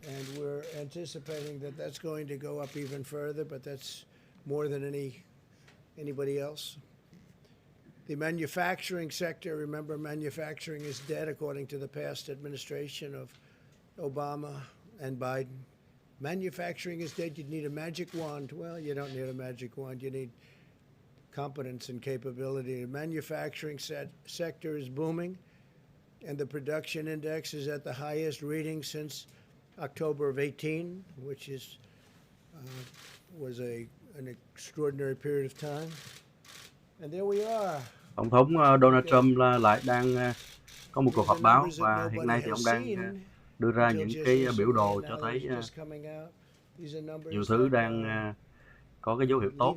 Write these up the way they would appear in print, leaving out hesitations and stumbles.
And we're anticipating that that's going to go up even further, but that's more than anybody else. The manufacturing sector, remember, manufacturing is dead according to the past administration of Obama and Biden. Manufacturing is dead. You need a magic wand. Well, you don't need a magic wand. You need competence and capability. The manufacturing sector is booming, and the production index is at the highest reading since October of 18, which was an extraordinary period of time. And there we are. Tổng thống Donald Trump lại đang có một cuộc họp báo, và hiện nay thì ông đang đưa ra những cái biểu đồ cho thấy nhiều thứ đang có cái dấu hiệu tốt.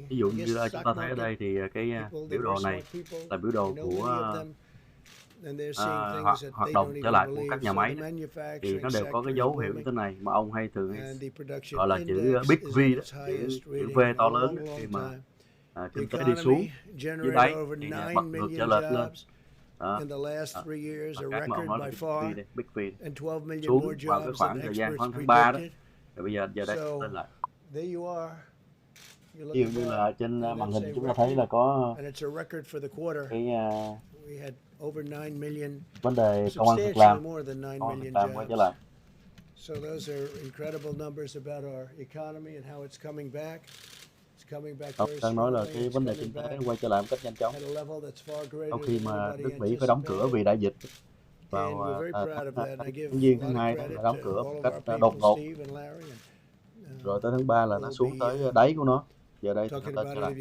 Ví dụ như chúng ta thấy ở đây thì cái biểu đồ này là biểu đồ của hoạt động trở lại của các nhà máy đó. Thì nó đều có cái dấu hiệu như thế này mà ông thường gọi là chữ Big V đó, chữ V to lớn đó. Khi mà kinh tế đi xuống dưới đáy thì bật ngược trở lệch lên. Đó. Các mà ông nói là Big V xuống vào cái khoảng thời gian tháng 3 đó. Rồi bây giờ đây lên lại. Ví dụ như là trên màn hình chúng ta thấy là có cái vấn đề công ăn việc làm quay trở lại. So those are incredible numbers about our economy and how it's coming back. Ông đang nói là cái vấn đề kinh tế quay trở lại một cách nhanh chóng. Sau khi mà nước Mỹ phải đóng cửa vì đại dịch vào tháng Giêng tháng 2 là đóng cửa một cách đột ngột. Rồi tới tháng 3 là nó xuống tới đáy của nó. Giờ đây thì nó trở lại.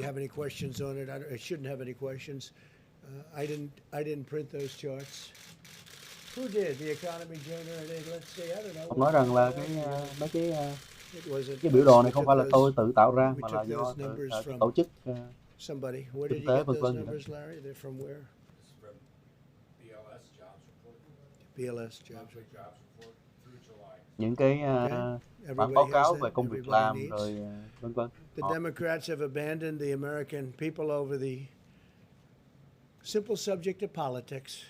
Ông nói rằng là mấy cái biểu đồ này không phải là tôi tự tạo ra mà là do tổ chức kinh tế vân vân. Những cái bản báo cáo về công việc làm rồi vân vân. The Democrats have abandoned the American people over the simple subject of politics.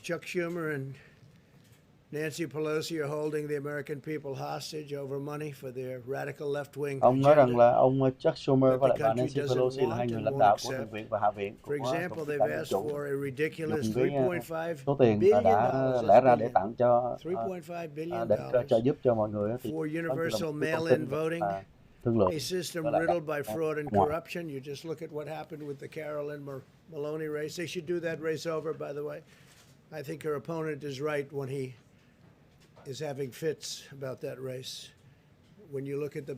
Chuck Schumer and Nancy Pelosi are holding the American people hostage over money for their radical left-wing. Ông nói rằng là ông Chuck Schumer và bà Nancy Pelosi là hai người lãnh đạo của Thượng viện và Hạ viện của Cộng hòa Dân chủ, dùng cái số tiền đã lẽ ra để tặng cho để trợ giúp cho mọi người thì thương lượng. A system riddled by fraud and corruption. You just look at what happened with the Carolyn Maloney race. They should do that race over, by the way. I think her opponent is right when he is having fits about that race. When you look at the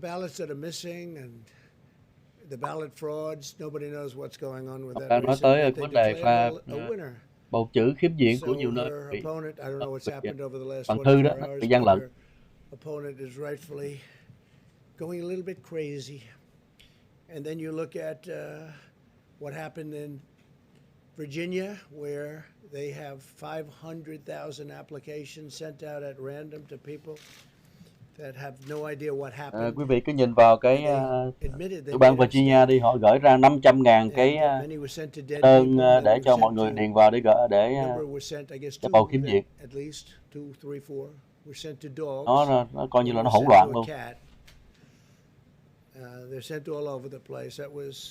ballots that are missing and the ballot frauds, nobody knows what's going on with that race. Nói tới vấn đề bầu chữ khiếm diện của nhiều nơi bị bằng thư đó, bị gian lận. Opponent is rightfully going a little bit crazy. And then you look at what happened in Virginia, where they have 500,000 applications sent out at random to people that have no idea what happened. Quý vị cứ nhìn vào cái tiểu bang Virginia đi, họ gửi ra 500.000 cái đơn để cho mọi người điền vào để cho bầu khiếm diện. Nó coi như là nó hỗn loạn luôn.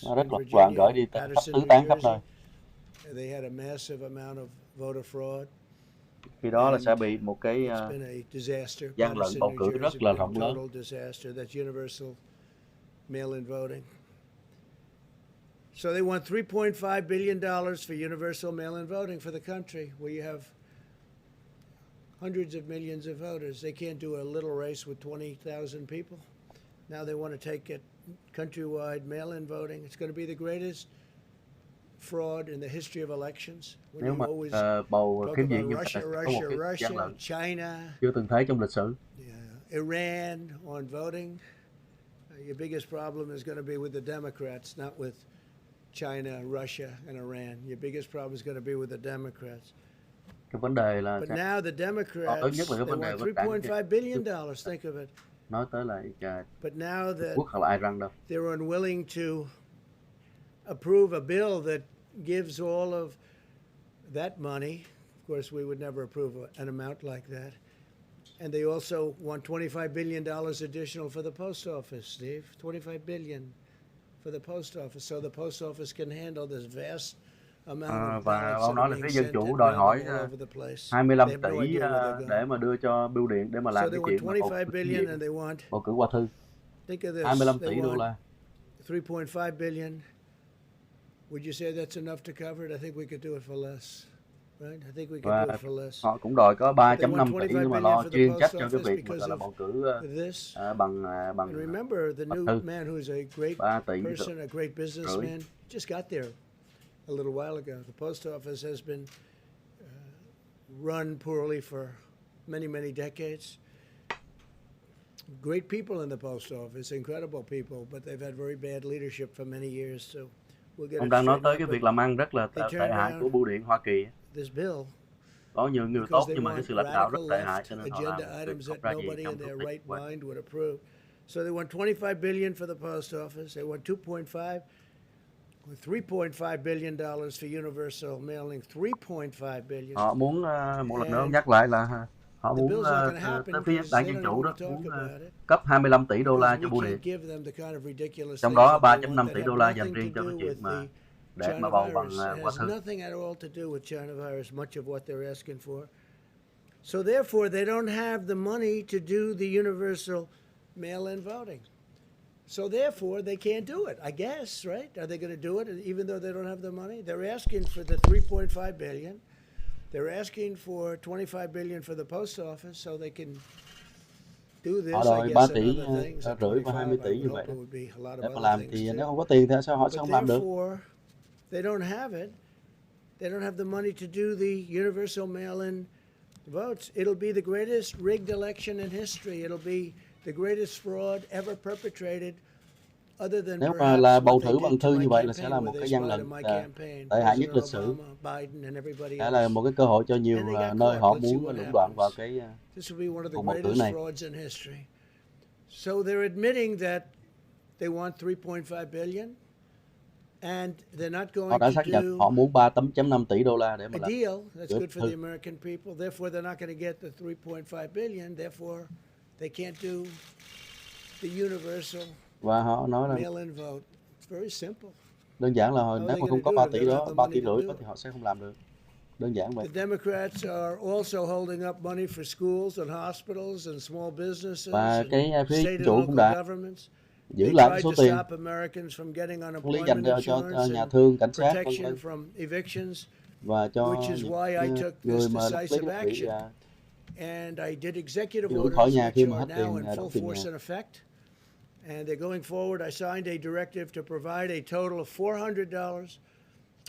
Nó rất là loạn, gửi đi tứ tán khắp nơi. Khi đó là sẽ bị một cái gian lận bầu cử rất là rộng lớn. So they want $3.5 billion for universal mail-in voting for the country, where you have hundreds of millions of voters. They can't do a little race with 20,000 people. Now they want to take it countrywide mail-in voting. It's going to be the greatest fraud in the history of elections. Nếu mà bầu khiếm diện như vậy, có một cái gian lận chưa từng thấy trong lịch sử. Iran on voting. Your biggest problem is going to be with the Democrats, not with China, Russia, and Iran. Your biggest problem is going to be with the Democrats. Cái vấn đề là but now the Democrats, they want $3.5 billion. Think of it. Nói tới là but now that quốc là Iran đâu. They're unwilling to approve a bill that gives all of that money. Of course, we would never approve an amount like that. And they also want $25 billion additional for the post office, Steve. $25 billion for the post office, so the post office can handle this vast amount of và ballots ông that nói are là being phía dân sent chủ and đòi random hỏi all over the place. 25 They have no tỷ idea where they're để going. mà đưa cho bưu điện để mà So làm they cái want chuyện mà $25 billion and they want, bầu cử qua thư. think of this, 25 they tỷ đô want la. 3.5 billion. Would you say that's enough to cover it? I think we could do it for less. Right? I think we could do Và it for less. họ cũng đòi có 3.5 tỷ 25 để mà billion lo for the chuyên post trách cho cái office việc mà gọi là because bầu cử of this. bằng And remember, the bằng new thư. man who's a great 3 tỷ person, a great businessman, just got there a little while ago. The post office has been run poorly for many, many decades. Great people in the post office, incredible people, but they've had very bad leadership for many years. So we'll get Ông it đang nói straightened tới out. cái But việc làm ăn rất là they tệ turned hại của around bưu điện Hoa Kỳ. this bill Có nhiều người because tốt they nhưng mà cái want sự lãnh đạo rất radical tệ hại left cho nên họ làm agenda việc items không that ra gì nobody trong in thúc their đẩy right quan. mind would approve. So they want $25 billion for the post office. They want 2.5 or $3.5 billion for universal mailing. 3.5 billion. Họ muốn một lần nữa And nhắc lại là họ the muốn bill's not going to happen tới phía because đảng they Dân don't Chủ even đó want to talk muốn about it. cấp 25 tỷ đô la Because cho we bưu can't điện. give them the kind of ridiculous Trong things đó that they 3.5 want tỷ that đô have la dành nothing riêng to cho cái do chuyện with mà the để mà China bầu bằng virus. It qua has thư. nothing at all to do with China virus, much of what they're asking for. So therefore, they don't have the money to do the universal mail-in voting. So therefore, they can't do it, I guess, right? Are they going to do it even though they don't have the money? They're asking for the 3.5 billion. They're asking for 25 billion for the post office so they can do this, Họ I đòi guess, 3 and tỷ other things. At rưỡi và 20 25, I tỷ would như vậy hope đó. it would be a lot Để of mà other làm things thì too. nếu không có tiền thì sao họ sẽ But không làm được? therefore, they don't have it. They don't have the money to do the universal mail-in votes. It'll be the greatest rigged election in history. It'll be the greatest fraud ever perpetrated, other than Nếu mà perhaps là what bầu they thử bằng did to thư my như vậy là sẽ campaign, là where một they cái gian spied lận on my campaign, tệ hại nhất President lịch sử. Obama, Biden, and everybody Sẽ là else. một cái cơ hội cho nhiều And they got nơi caught. họ Let's see muốn what lũng đoạn vào happens. cái This will be one of the cuộc bầu cử greatest này. frauds in history. So they're admitting that they want 3.5 billion, and they're not Họ going đã to xác nhận do họ muốn 3.5 tỷ đô la để a mà làm deal that's chữa good for thư. the American people. Therefore, they're not going to get the 3.5 billion. Therefore, they can't do the universal Và họ nói là mail-in vote. It's very simple. đơn giản là How are nếu they mà going không to có do 3 it? tỷ They don't đó, have the 3 money tỷ to rưỡi do đó it. thì họ sẽ không làm được. Đơn giản vậy. The Democrats are also holding up money for schools and hospitals and small businesses Và and cái phía state Dân and Chủ cũng local đã governments. giữ They lại tried số to tiền stop Americans from getting lý dành unemployment cho insurance nhà and thương, cảnh sát, vân protection vân, from evictions, và cho which is why I những took người this mà lý decisive bị action. And I did executive đuổi khỏi orders nhà khi which mà are hết now tiền in đóng full tiền force nhà. and effect. And they're going forward. I signed a directive to provide a total of $400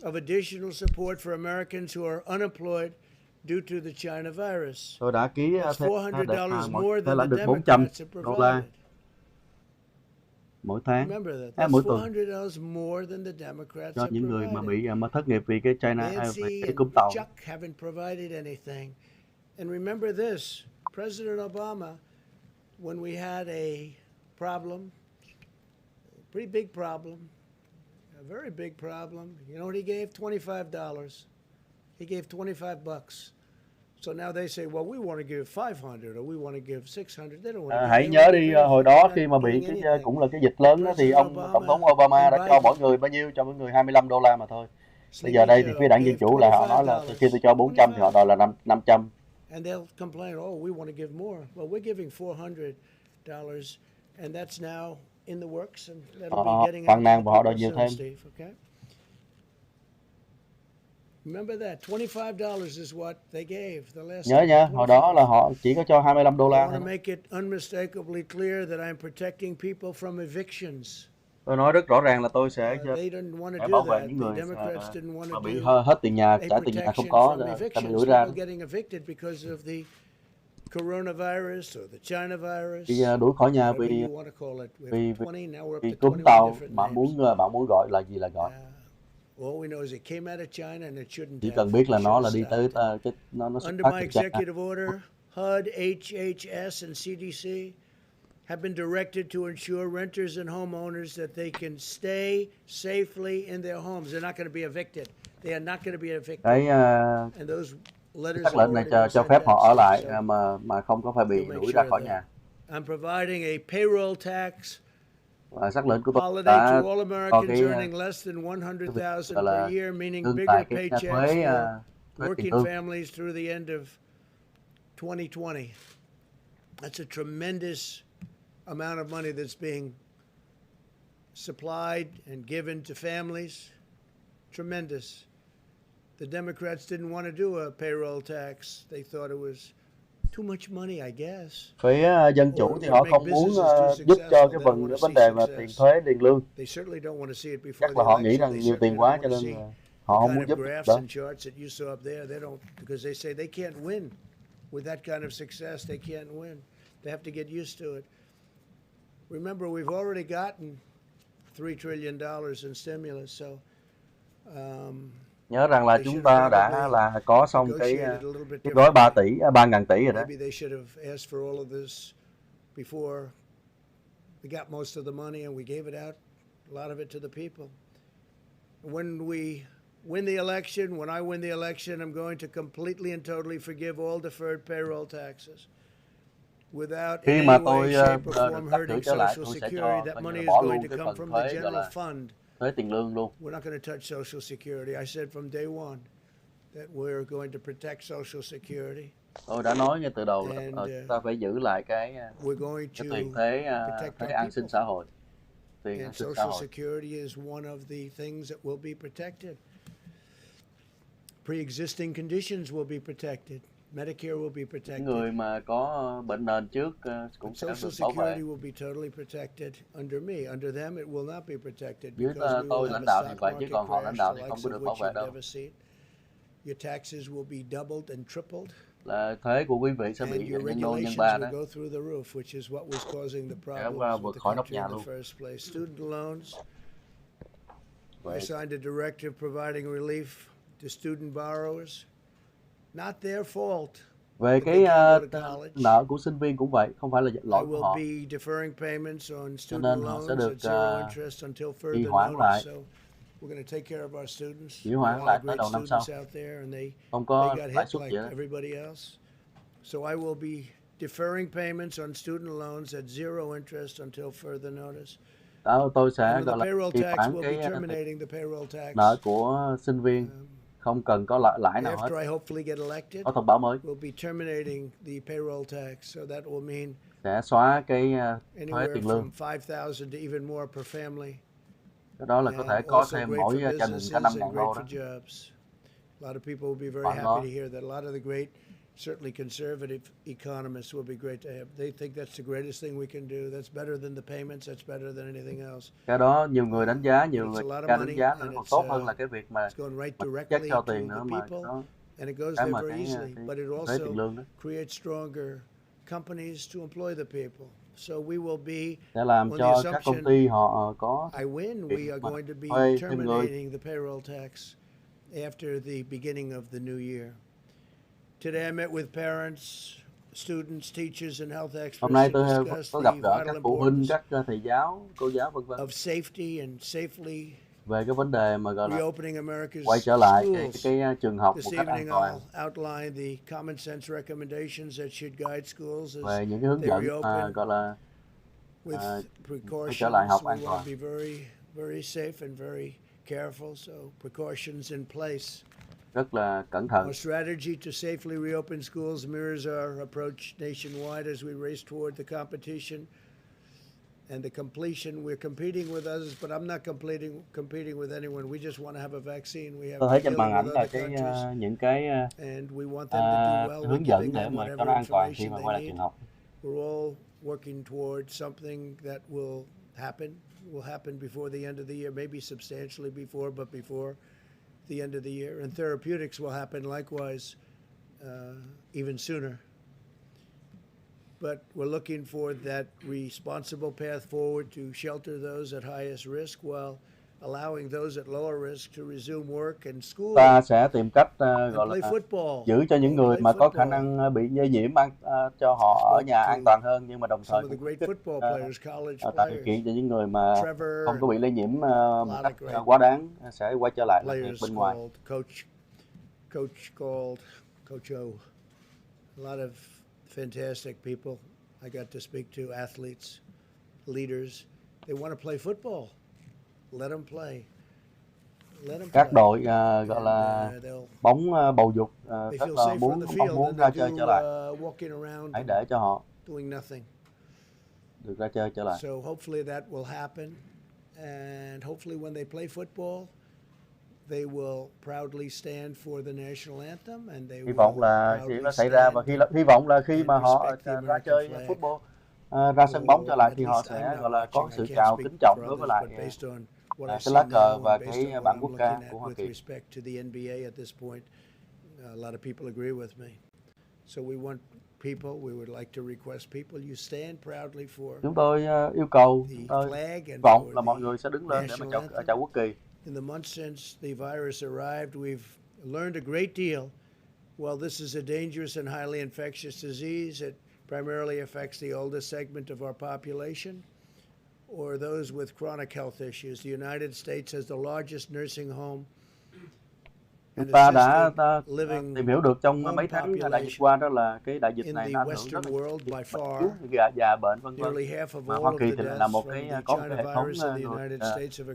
of additional support for Americans who are unemployed due to the China virus. Tôi đã ký That's thêm $400 more thế than là the được 400 Democrats have đô la provided. mỗi tháng. Remember that. That's Mỗi tuần $400 more than the Democrats cho have những người mà provided. bị thất nghiệp vì cái về Nancy cái and cúm tàu. Chuck haven't provided anything. And remember this, President Obama, when we had a problem, a pretty big problem, a very big problem, you know what he gave? $25. He gave $25. So now they say, well, we want to give 500 or we want to give 600. They don't want to give. Hãy nhớ đi, hồi đó khi mà bị cái cũng là cái dịch lớn đó, thì Tổng thống Obama đã cho mỗi người bao nhiêu? Cho mỗi người 25 đô la mà thôi. Bây giờ đây thì phía đảng Dân Chủ là họ nói là khi tôi cho 400 thì họ đòi là 500. And they'll complain, oh, we want to give more. Well, we're giving $400, and that's now in the works, and that'll be getting out phàn nàn và họ to đòi people nhiều soon, thêm. Steve, okay? Remember that, $25 is what they gave the last Nhớ time. nha, hồi đó là họ chỉ có cho 25 đô I la want thôi. to make it unmistakably clear that I'm protecting people from evictions. Tôi nói rất rõ ràng là tôi sẽ They didn't want to bảo do vệ that. những The người Democrats didn't want mà to bị do hết tiền nhà, a trả tiền nhà không protection có, from ta bị evictions. đuổi ra. People getting evicted because of the coronavirus or the China virus. Bị đuổi khỏi nhà Whatever vì you want to call it. We have 20, now we're up vì to cúm 21 tàu. different Bạn names. muốn gọi là gì là gọi. All we know is it came out of China and it shouldn't Chỉ have. cần biết là nó là Should đi have tới stopped. nó xuất Under phát my từ China. executive order, HUD, HHS, and CDC have been directed to ensure renters and homeowners that they can stay safely in their homes. They're not going to be evicted. They are not going to be evicted. Cái And those sắc lệnh này cho phép họ ở lại mà không có phải bị đuổi ra khỏi nhà. I'm providing a payroll tax Và sắc lệnh của tôi holiday đã to all có Americans cái earning less than $100,000 gọi là per year, meaning tương bigger tại cái paychecks thuế for tiền working lương. families through the end of 2020. That's a tremendous amount of money that's being supplied and given to families. Tremendous. The Democrats didn't want to do a payroll tax. They thought it was too much money, I guess. Phía dân chủ thì họ không muốn giúp cho cái vấn đề mà tiền thuế tiền lương. They certainly don't want to see it before Chắc the là họ nghĩ election. rằng They nhiều tiền certainly quá don't cho want to nên see họ the không kind muốn of giúp graphs đó. and charts that you saw up there. They don't, because they say they can't win with that kind of success. They can't win. They have to get used to it. Remember, we've already gotten $3 trillion in stimulus, so Nhớ rằng là chúng ta đã là có xong cái gói 3.000 tỷ rồi đó. maybe they should have asked for all of this before we got most of the money and we gave it out, a lot of it to the people. When we win the election, when I win the election, I'm going to completely and totally forgive all deferred payroll taxes. Without in any way, shape or form hurting Social Security, that money is going to come from the general fund. Thuế tiền lương luôn. We're not going to touch Social Security. I said from day one that we're going to protect Social Security. Tôi đã nói ngay từ đầu là ta phải giữ lại cái tiền thuế an sinh xã hội. Tiền an sinh xã Social hội. Security is one of the things that will be protected. Pre-existing conditions will be protected. Medicare will be protected. Người mà có bệnh nền trước cũng sẽ được Social bảo vệ. Security will be totally protected under me. Under them, it will not be protected Dưới because we tôi will lãnh have đạo a thì stock vậy chứ market còn họ lãnh đạo crash, thì the không likes có of được bảo which vệ you've đâu. never seen. Your taxes will be doubled and tripled. Là thuế của quý vị sẽ And bị your nhân đôi nhân regulations ba will đó. go through the roof, which is what was causing the Sẽ problems vượt with the khỏi nóc country nhà in the luôn. first place. Student loans. Vậy. I signed a directive providing relief to student borrowers. Not their fault. Về cái nợ của sinh viên cũng vậy, không phải là lỗi của họ. Cho nên họ sẽ được trì hoãn lại. Trì hoãn lại tới đầu năm sau. Không có lãi suất gì hết. So I will be deferring payments on student loans at zero interest until further notice. Tôi sẽ gọi là trì hoãn cái nợ của sinh viên. Không cần có lãi nào hết. Có thông báo mới. Sẽ xóa cái thuế tiền lương. Cái đó là có thể có thêm mỗi gia đình cả $5,000 đó. A lot of people will be very happy to hear that. A lot of the great, certainly conservative economists will be great to have. They think that's the greatest thing we can do. That's better than the payments. That's better than anything else. Cái đó nhiều người đánh giá, nhiều người đánh giá nó còn tốt hơn là cái việc mà check cho tiền nữa mà nó cái mà cái thuế tiền lương đó. Create stronger companies to employ the people. So we will be để làm cho các công ty họ có I win. We are going to be terminating the payroll tax after the beginning of the new year. Today I met with parents, students, teachers and health experts. Hôm nay tôi có gặp gỡ các phụ huynh, các thầy giáo, cô giáo vân vân. Of safety and safely về cái vấn đề mà gọi là quay trở lại cái trường học một cách an toàn. Về những cái hướng dẫn gọi là quay trở lại học an toàn. Rất là cẩn thận. Our strategy to safely reopen schools mirrors our approach nationwide as we race toward the competition and the completion. We're competing with others, but I'm not competing with anyone. We just want to have a vaccine. We have. Tôi thấy trên màn ảnh là những cái hướng dẫn để mà cho nó an toàn khi mà quay lại trường học. We're all working toward something that will happen before the end of the year, maybe substantially before, but before the end of the year. And therapeutics will happen likewise, even sooner. But we're looking for that responsible path forward to shelter those at highest risk while allowing those at lower risk to resume work and school. Ta sẽ tìm cách gọi là giữ cho những người mà có khả năng bị lây nhiễm cho họ ở nhà an toàn hơn, nhưng mà đồng thời tạo điều kiện cho những người mà không có bị lây nhiễm một cách quá đáng sẽ quay trở lại làm việc bên ngoài. Coach O, a lot of fantastic people I got to speak to, athletes, leaders. They want to play football. Let them play. Các đội gọi là bóng bầu dục rất là mong muốn ra chơi trở lại. Hãy để cho họ được ra chơi trở lại. So hopefully that will happen, and hopefully when they play football, they will proudly stand for the national anthem, and they hy vọng là chuyện nó xảy ra, và hy vọng là khi mà họ ra chơi football, ra sân bóng trở lại thì họ sẽ gọi là có sự chào kính trọng đối với lại cái lá cờ và cái bản quốc ca của Hoa Kỳ. A lot of people agree with me. So we want people, we would like to request people, you stand proudly for. Chúng tôi yêu cầu, hy vọng là mọi người sẽ đứng lên để mà chào quốc kỳ. In the months since the virus arrived, we've learned a great deal. While this is a dangerous and highly infectious disease, it primarily affects the oldest segment of our population or those with chronic health issues. The United States has the largest nursing home. Chúng ta đã tìm hiểu được trong mấy tháng đại dịch qua đó là cái đại dịch này nó ảnh hưởng rất là già bệnh vân vân. Mà Hoa Kỳ thì là một cái có một cái hệ thống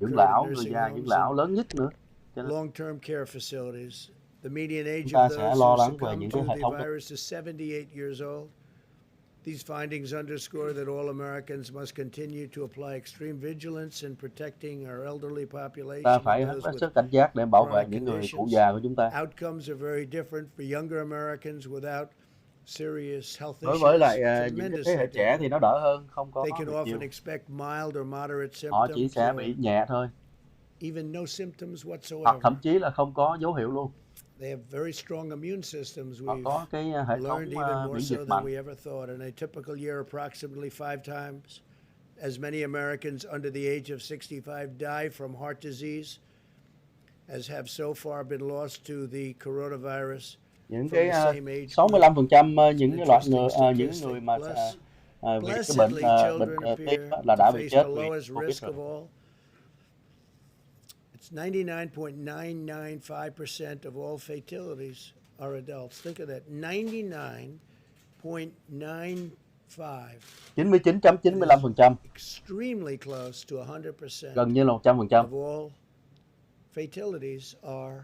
dưỡng lão, người già dưỡng lão lớn nhất nữa. Long-term care facilities. The median age Chúng ta of sẽ those lo who lắng về những succumb cái to hệ the thống. virus is 78 years old. These findings underscore that all Americans must continue to apply extreme vigilance in protecting our elderly population. Ta phải hết sức cảnh giác để bảo vệ những người cụ già của chúng ta. Outcomes are very different for younger Americans without serious health issues. Đối với lại những cái thế hệ trẻ thì nó đỡ hơn, không có They can often nhiều. expect mild or moderate symptoms. Họ chỉ sẽ bị nhẹ thôi. Even no symptoms whatsoever. Hoặc thậm chí là không có dấu hiệu luôn. They have very strong immune systems. Họ có cái hệ thống Learned even more miễn so dịch than mạnh. we ever thought. In a typical year, approximately 5 times as many Americans under the age of 65 die from heart disease as have so far been lost to the coronavirus. Những cái 65% những cái loại những người mà vì cái bệnh tim là đã bị chết vì Covid rồi. It's 99.995% of all fatalities are adults. Think of that. 99.95. 99.95%. Extremely close to 100%. Gần như là 100%. Of all fatalities are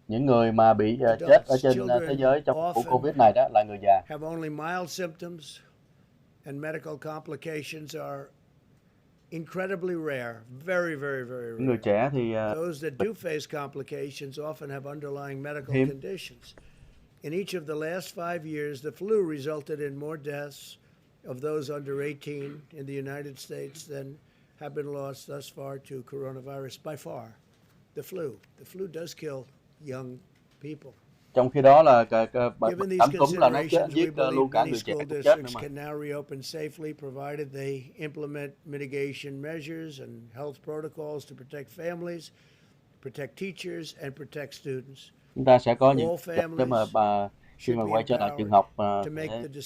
những người mà bị chết ở trên thế giới trong của Covid này đó là người già. Have only mild symptoms and medical complications are incredibly rare, very, very, very rare. Người trẻ thì those that do face complications often have underlying medical conditions. In each of the last 5 years, the flu resulted in more deaths of those under 18 in the United States than have been lost thus far to coronavirus by far. The flu does kill young people. Trong khi đó là bệnh cảm cúm là nó giết luôn cả người trẻ cũng chết nữa mà. Can now reopen safely provided they implement mitigation measures and health protocols to protect families, protect teachers and protect students. Chúng ta sẽ có những để mà khi mà quay trở lại trường học để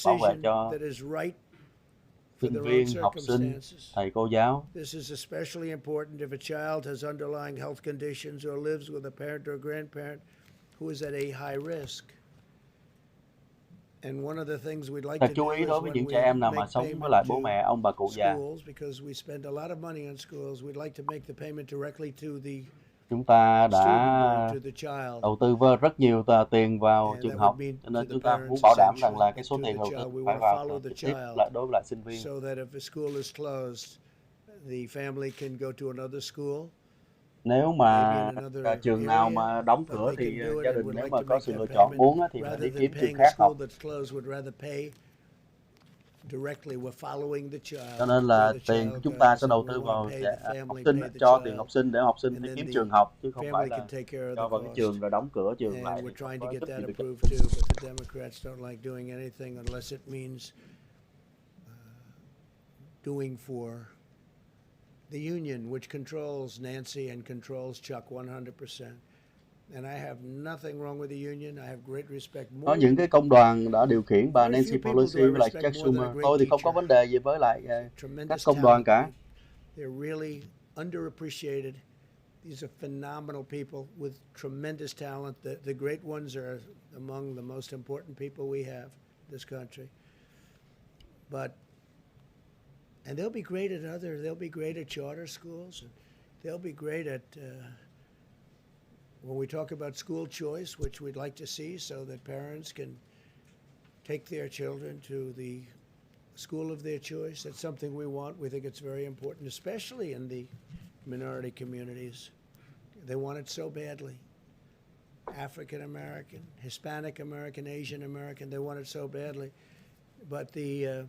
bảo vệ cho sinh viên, học sinh, thầy cô giáo. This is especially important if a child has underlying health conditions or lives with a parent or grandparent who is at a high risk. And one of the things we'd like to chú ý đối với những trẻ em nào mà sống với lại bố mẹ, ông bà cụ già. Because we spend a lot of money on schools, we'd like to make the payment directly to the chúng ta đã đầu tư rất nhiều tiền vào trường học, cho nên chúng ta muốn bảo đảm rằng là cái số tiền đầu tư phải vào trực tiếp lại đối với lại sinh viên. Nếu mà trường nào mà đóng cửa thì gia đình nếu mà có sự lựa chọn muốn thì phải đi kiếm trường khác học. Cho nên là tiền của chúng ta sẽ đầu tư vào học sinh, cho tiền học sinh để học sinh đi kiếm trường học, chứ không phải là cho vào cái trường rồi đóng cửa trường lại. The union, which controls Nancy and controls Chuck 100%. And I have nothing wrong with the union. I have great respect. Có những cái công đoàn đã điều khiển bà Nancy Pelosi với lại Chuck Schumer. Tôi thì không có vấn đề gì với lại các công đoàn cả. They're really underappreciated These are phenomenal people with tremendous talent. The great ones are among the most important people we have in this country. And they'll be great at they'll be great at charter schools, and they'll be great at, when we talk about school choice, which we'd like to see so that parents can take their children to the school of their choice. That's something we want. We think it's very important, especially in the minority communities. They want it so badly. African American, Hispanic American, Asian American, they want it so badly. But the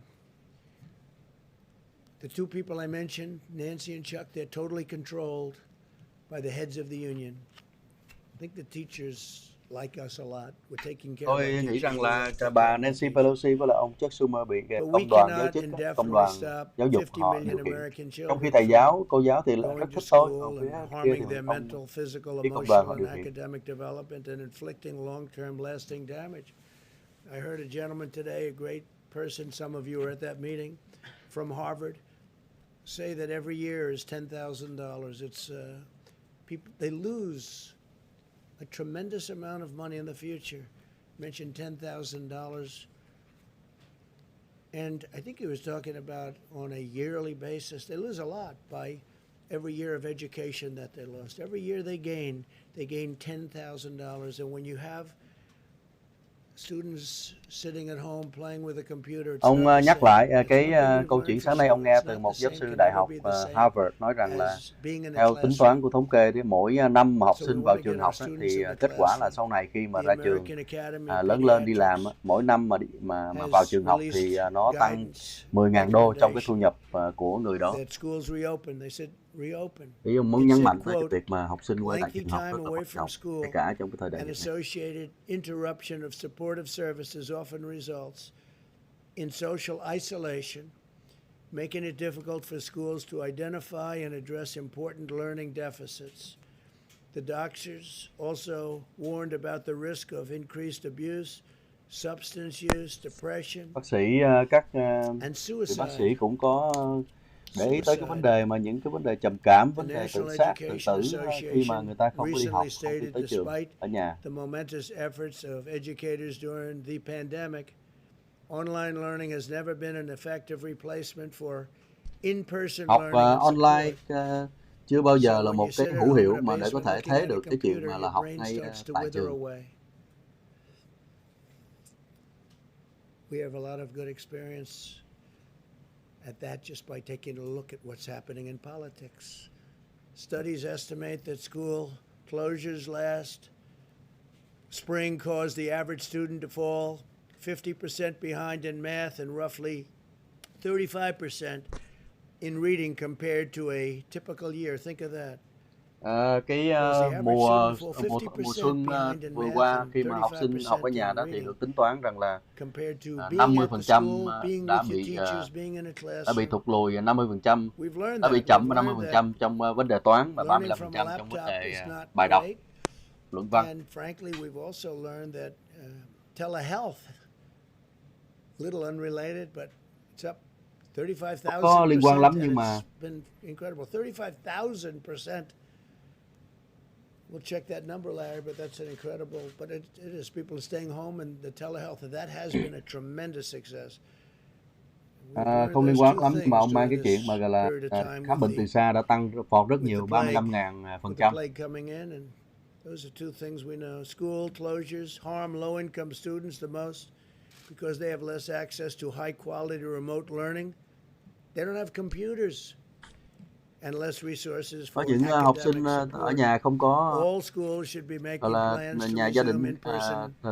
two people I mentioned, Nancy and Chuck, they're totally controlled by the heads of the union. I think the teachers like us a lot. We're taking care of our Tôi nghĩ teachers. rằng là bà Nancy Pelosi với lại ông Chuck Schumer bị công đoàn giới chức, công đoàn giáo dục họ điều khiển. Trong khi thầy giáo, cô giáo thì lại rất thích tôi, còn phía kia thì không, phía công đoàn họ điều khiển. I heard a gentleman today, a great person, some of you were at that meeting, from Harvard, say that every year is $10,000. It's people, they lose a tremendous amount of money in the future. Mentioned $10,000. And I think he was talking about on a yearly basis. They lose a lot by every year of education that they lost. Every year they gain $10,000. And when you have students sitting at home playing with a computer, ông nhắc lại cái câu chuyện sáng nay ông nghe từ một giáo sư đại học Harvard nói rằng là theo tính toán của thống kê thì mỗi năm mà học sinh vào trường học thì kết quả là sau này khi mà ra trường lớn lên đi làm, mỗi năm mà vào trường học thì nó tăng 10.000 đô trong cái thu nhập của người đó. Ý ông muốn nhấn mạnh tới cái việc mà học sinh quay lại trường học rất là quan trọng, kể cả trong cái thời đại này. Making it difficult for schools to identify and address important learning deficits. The doctors also warned about the risk of increased abuse, substance use, depression, bác sĩ and suicide. Bác sĩ cũng có để ý tới cái vấn đề mà những cái vấn đề trầm cảm, vấn đề tự sát, tự tử khi mà người ta không có đi học, không đi tới trường, ở nhà. The momentous efforts of educators during the pandemic, online learning has never been an effective replacement for in-person learning. Học online chưa bao giờ là một cái hữu hiệu mà để có thể thế được cái chuyện mà là học ngay tại trường. We have a lot of good experience at that just by taking a look at what's happening in politics. Studies estimate that school closures last spring caused the average student to fall 50% behind in math and roughly 35% in reading compared to a typical year. Think of that. Cái mùa xuân vừa qua khi mà học sinh học ở nhà đó thì được tính toán rằng là 50% đã bị thụt lùi 50%, đã bị chậm 50% trong vấn đề toán và 35% trong vấn đề bài đọc, luận văn. And frankly, we've also learned that telehealth, little unrelated, but it's up 35,000%. Có liên quan lắm nhưng mà been incredible. 35,000%. We'll check that number, Larry, but that's an incredible. But it is people are staying home and the telehealth, and that has been a tremendous success. Không liên quan lắm nhưng mà ông mang cái chuyện mà gọi là khám bệnh từ xa đã tăng vọt rất nhiều, 35.000%. Those are two things we know. School closures harm low-income students the most because they have less access to high-quality remote learning. They don't have computers and less resources for có những học sinh ở nhà không có, gọi là nhà gia đình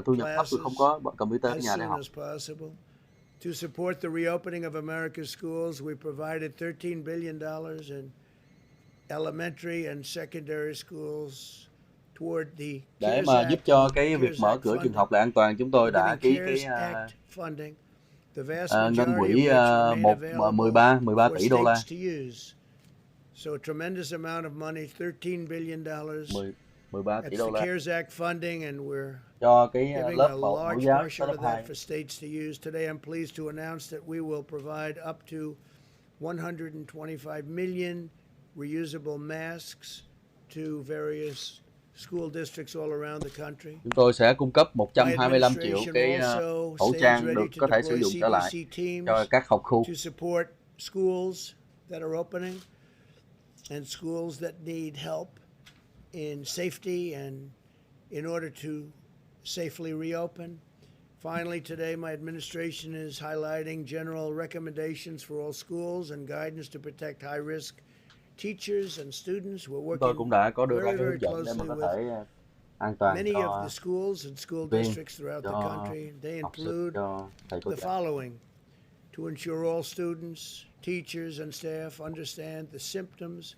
thu nhập thấp thì không có computer ở nhà để học. To support the reopening of America's schools, we provided $13 billion in elementary and secondary schools. Để mà giúp cho cái việc mở cửa trường học lại an toàn, chúng tôi đã ký cái ngân quỹ 13 tỷ đô la. So a tremendous amount of money, $13 billion. 13 tỷ đô la. CARES Act funding, and we're cho cái giving lớp a mẫu large giáo portion lớp of that 2. for states to use. Today I'm pleased to announce that we will provide up to 125 million reusable masks to various school districts all around the country. Chúng tôi sẽ cung cấp My 125 triệu administration cái also khẩu stands trang ready được to có thể sử deploy dụng trở lại CDC teams cho các học khu. to support schools that are opening and schools that need help in safety and in order to safely reopen. Finally, today, my administration is highlighting general recommendations for all schools and guidance to protect high-risk teachers and students. We're Chúng tôi cũng đã có đưa ra very, cái very hướng dẫn để closely mà có with thể an toàn many of cho the schools and school viên, districts throughout the cho country. They học sinh, include cho thầy cô the giáo. following: to ensure all students, teachers, and staff understand the symptoms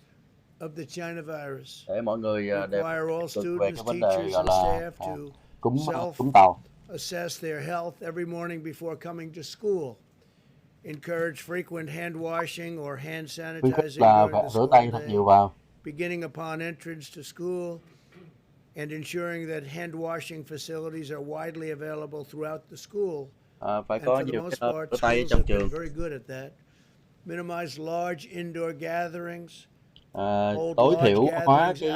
of the China virus. Để mọi người đều Require all tích cực về students, cái vấn đề teachers, gọi and là staff to cúm tàu. assess their health every morning before coming to school. Encourage frequent hand washing or hand Khuyến khích sanitizing là during the rửa tay school thật day, nhiều vào. beginning upon entrance to school, and ensuring that hand washing facilities are widely available throughout the school. Phải And có for the nhiều most cái nơi part, rửa tay schools trong have been trường. very good at that. Minimize large indoor gatherings. Tối thiểu hóa cái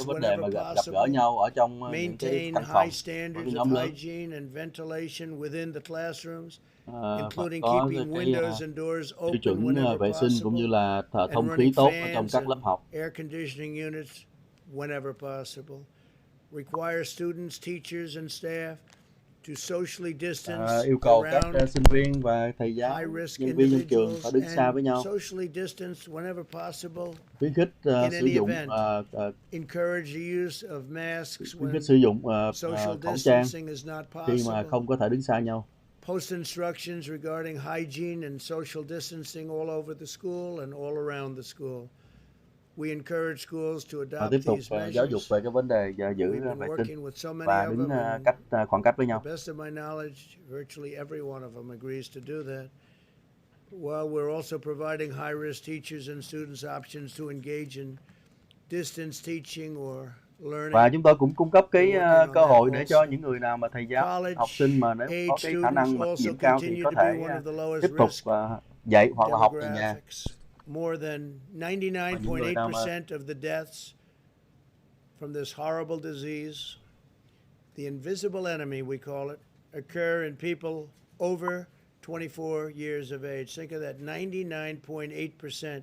vấn đề mà gặp gỡ nhau ở trong những cái Maintain căn high phòng, standards cái of nhóm lớn. hygiene and ventilation within the classrooms, Phải including có keeping cái windows and doors tiêu open chuẩn whenever vệ sinh cũng possible, như là thông and khí running tốt ở trong fans các lớp and học. air conditioning units whenever possible. Require students, teachers, and staff to socially distance Yêu cầu các around sinh viên và thầy giáo, high-risk nhân viên trong trường individuals phải đứng xa với nhau. and socially distance whenever possible. Khuyến khích sử any dụng event. Encourage the use of masks khuyến when khích sử dụng social khẩu trang distancing is not khi mà possible. không có thể đứng xa nhau. Post instructions regarding hygiene and social distancing all over the school and all around the school. We encourage schools to Và adopt tiếp tục these giáo dục measures. về cái vấn đề giữ We've been vệ sinh working with so many và of đứng them, and khoảng cách với to nhau. the best of my knowledge, virtually every one of them agrees to do that. While we're also providing high-risk teachers and students options to engage in distance teaching or learning. Và chúng tôi cũng cung cấp cái cơ hội để cho những người nào mà thầy giáo, học sinh mà nếu có cái khả năng mặc nhiễm cao thì có thể tiếp tục dạy hoặc là học tại nhà. More than 99.8% of the deaths from this horrible disease, the invisible enemy we call it, occur in people over 24 years of age. Think of that, 99.8%.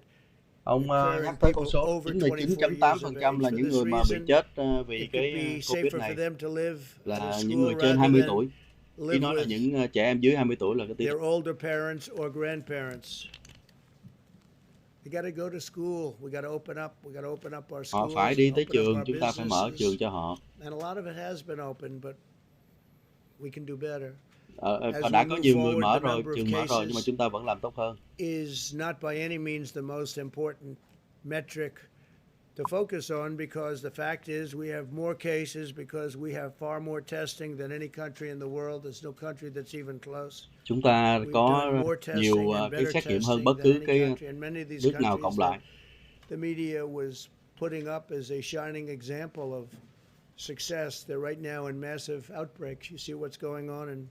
Ông nhắc tới con số 99.8% là những người mà bị chết vì cái Covid này là những người trên 20 tuổi. Khi nói là những trẻ em dưới 20 tuổi là cái their older parents or grandparents. We got to go to school. We got to open up. We got to open up our schools. Họ phải đi tới trường, chúng ta phải mở trường cho họ. And a lot of it has been open, but we can do better. Đã có nhiều người mở rồi, trường mở rồi, nhưng mà chúng ta vẫn làm tốt hơn. Is not by any means the most important metric to focus on, because the fact is we have more cases because we have far more testing than any country in the world. There's no country that's even close. Chúng ta có nhiều cái xét nghiệm hơn bất cứ cái nước nào cộng lại. The media was putting up as a shining example of success. They're right now in massive outbreaks. You see what's going on in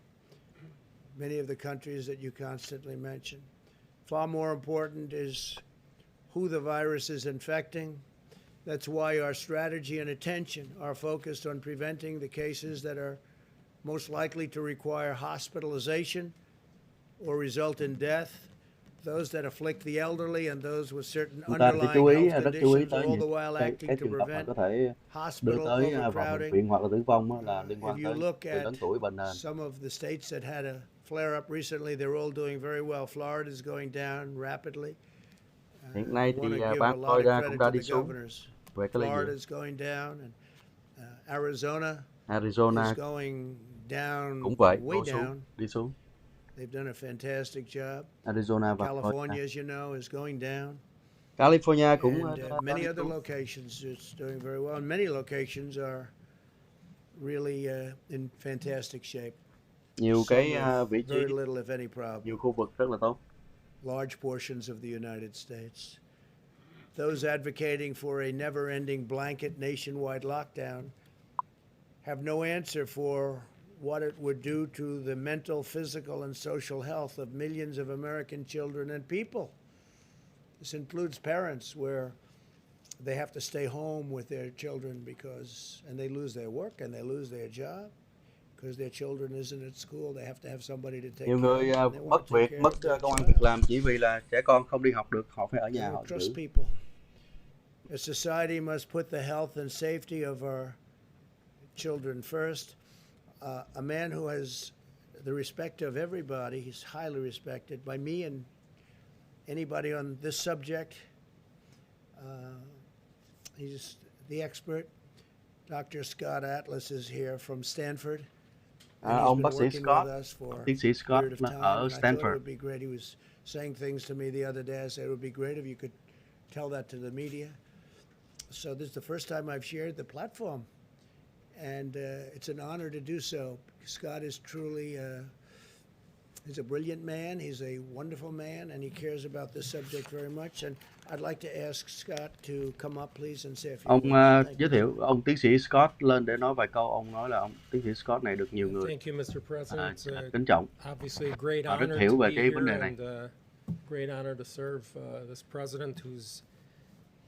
many of the countries that you constantly mention. Far more important is who the virus is infecting. That's why our strategy and attention are focused on preventing the cases that are most likely to require hospitalization or result in death, those that afflict the elderly and those with certain underlying health conditions, all the while acting to prevent hospital overcrowding. Viện hoặc là tử vong là liên quan If you tới look người at lớn tuổi, bệnh nền. some of the states that had a flare up recently, they're all doing very well. Florida is going down rapidly. Hiện nay thì bang Florida cũng đã đi xuống về cái lây nhiễm. Florida is going down, and Arizona is going down, cũng vậy, way down. Đi xuống. They've done a fantastic job. Arizona và California, as you know, is going down. California cũng many other locations it's doing very well, and many locations are really in fantastic shape. Nhiều cái vị trí, very little if any problem. Nhiều khu vực rất là tốt. Large portions of the United States. Those advocating for a never-ending blanket nationwide lockdown have no answer for what it would do to the mental, physical, and social health of millions of American children and people. This includes parents, where they have to stay home with their children and they lose their work and they lose their job because their children isn't at school. They have to have somebody to take Nhiều care người of them. They want mất to take việc, care mất of their công ăn child. việc làm chỉ vì là trẻ con không đi học được, họ phải ở They nhà don't họ trust giữ. people. A society must put the health and safety of our children first. A man who has the respect of everybody, he's highly respected by me and anybody on this subject. He's the expert. Dr. Scott Atlas is here from Stanford. Ông bác sĩ Scott, tiến sĩ Scott ở Stanford. It would be great. He was saying things to me the other day. I said it would be great if you could tell that to the media. So this is the first time I've shared the platform, and it's an honor to do so. Scott is truly he's a brilliant man. He's a wonderful man, and he cares about this subject very much. And I'd like to ask Scott to come up, please, and say a few Ông words. giới thiệu ông tiến sĩ Scott lên để nói vài câu. Ông nói là ông tiến sĩ Scott này được nhiều người kính trọng. Rất hiểu về cái vấn đề này. Great honor to serve this president who's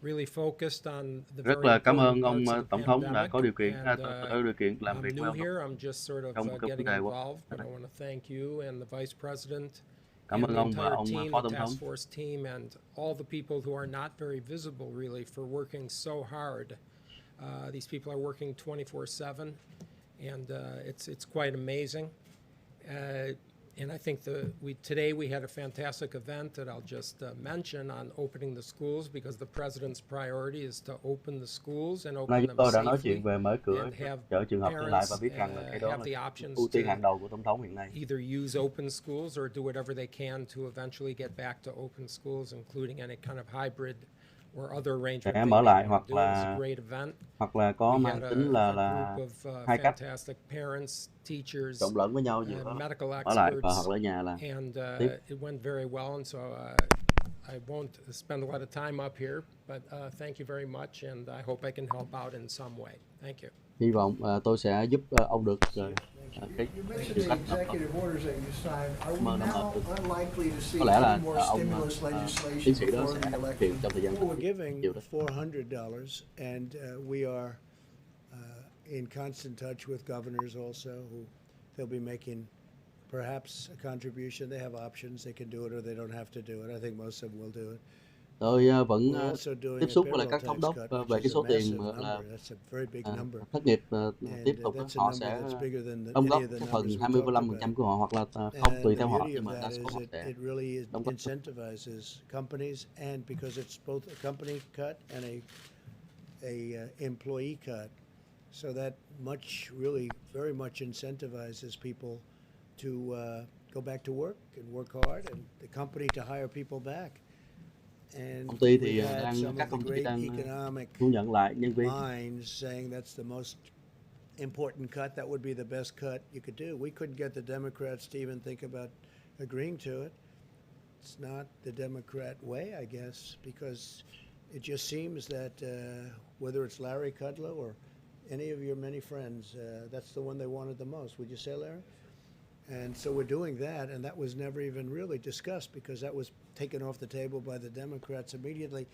really focused on the Rất là cảm ơn ông Tổng thống đã có điều kiện làm việc với ông trong cái vấn đề quốc tế này. Cảm ơn ông và ông Phó Tổng thống. And all the people who are not very visible really for working so hard. These people are working 24/7 and it's quite amazing. And I think today we had a fantastic event that I'll just mention on opening the schools because the president's priority is to open the schools and open them tôi đã nói safely chuyện về mở cửa chợ trường học trở lại và biết rằng là cái đó là ưu tiên hàng đầu của Tổng thống hiện nay. Either use open schools or do whatever they can to eventually get back to open schools, including any kind of hybrid or other arrangement. Sẽ mở lại hoặc là có mang tính là hai cách trộn lẫn với nhau giữa mở lại và hoặc là nhà là tiếp. It went very well, and so I won't spend a lot of time up here, but thank you very much, and I hope I can help out in some way. Thank you. Hy vọng tôi sẽ giúp ông được cái cách. Có lẽ là ông tiến sĩ đó sẽ thực hiện trong thời gian giving $400, and we are in constant touch with governors also who they'll be making perhaps a contribution. They have options. They can do it or they don't have to do it. I think most of them will do it. Tôi vẫn tiếp xúc với các thống đốc về cái số tiền là thất nghiệp tiếp tục họ sẽ đóng góp phần 25% của họ hoặc là không tùy theo họ, nhưng mà đa số họ sẽ đóng góp. Companies and because it's both a company cut and a employee cut, so that really very much incentivizes people to go back to work and work hard, and the company to hire people back. Công ty thì các công ty đang thu nhận lại nhân viên. Saying that's the most important cut, that would be the best cut you could do. We couldn't get the Democrats to even think about agreeing to it. It's not the Democrat way, I guess, because it just seems that whether it's Larry Kudlow or any of your many friends, that's the one they wanted the most. Would you say, Larry? And so we're doing that, and that was never even really discussed because that was taken off the table by the Democrats immediately.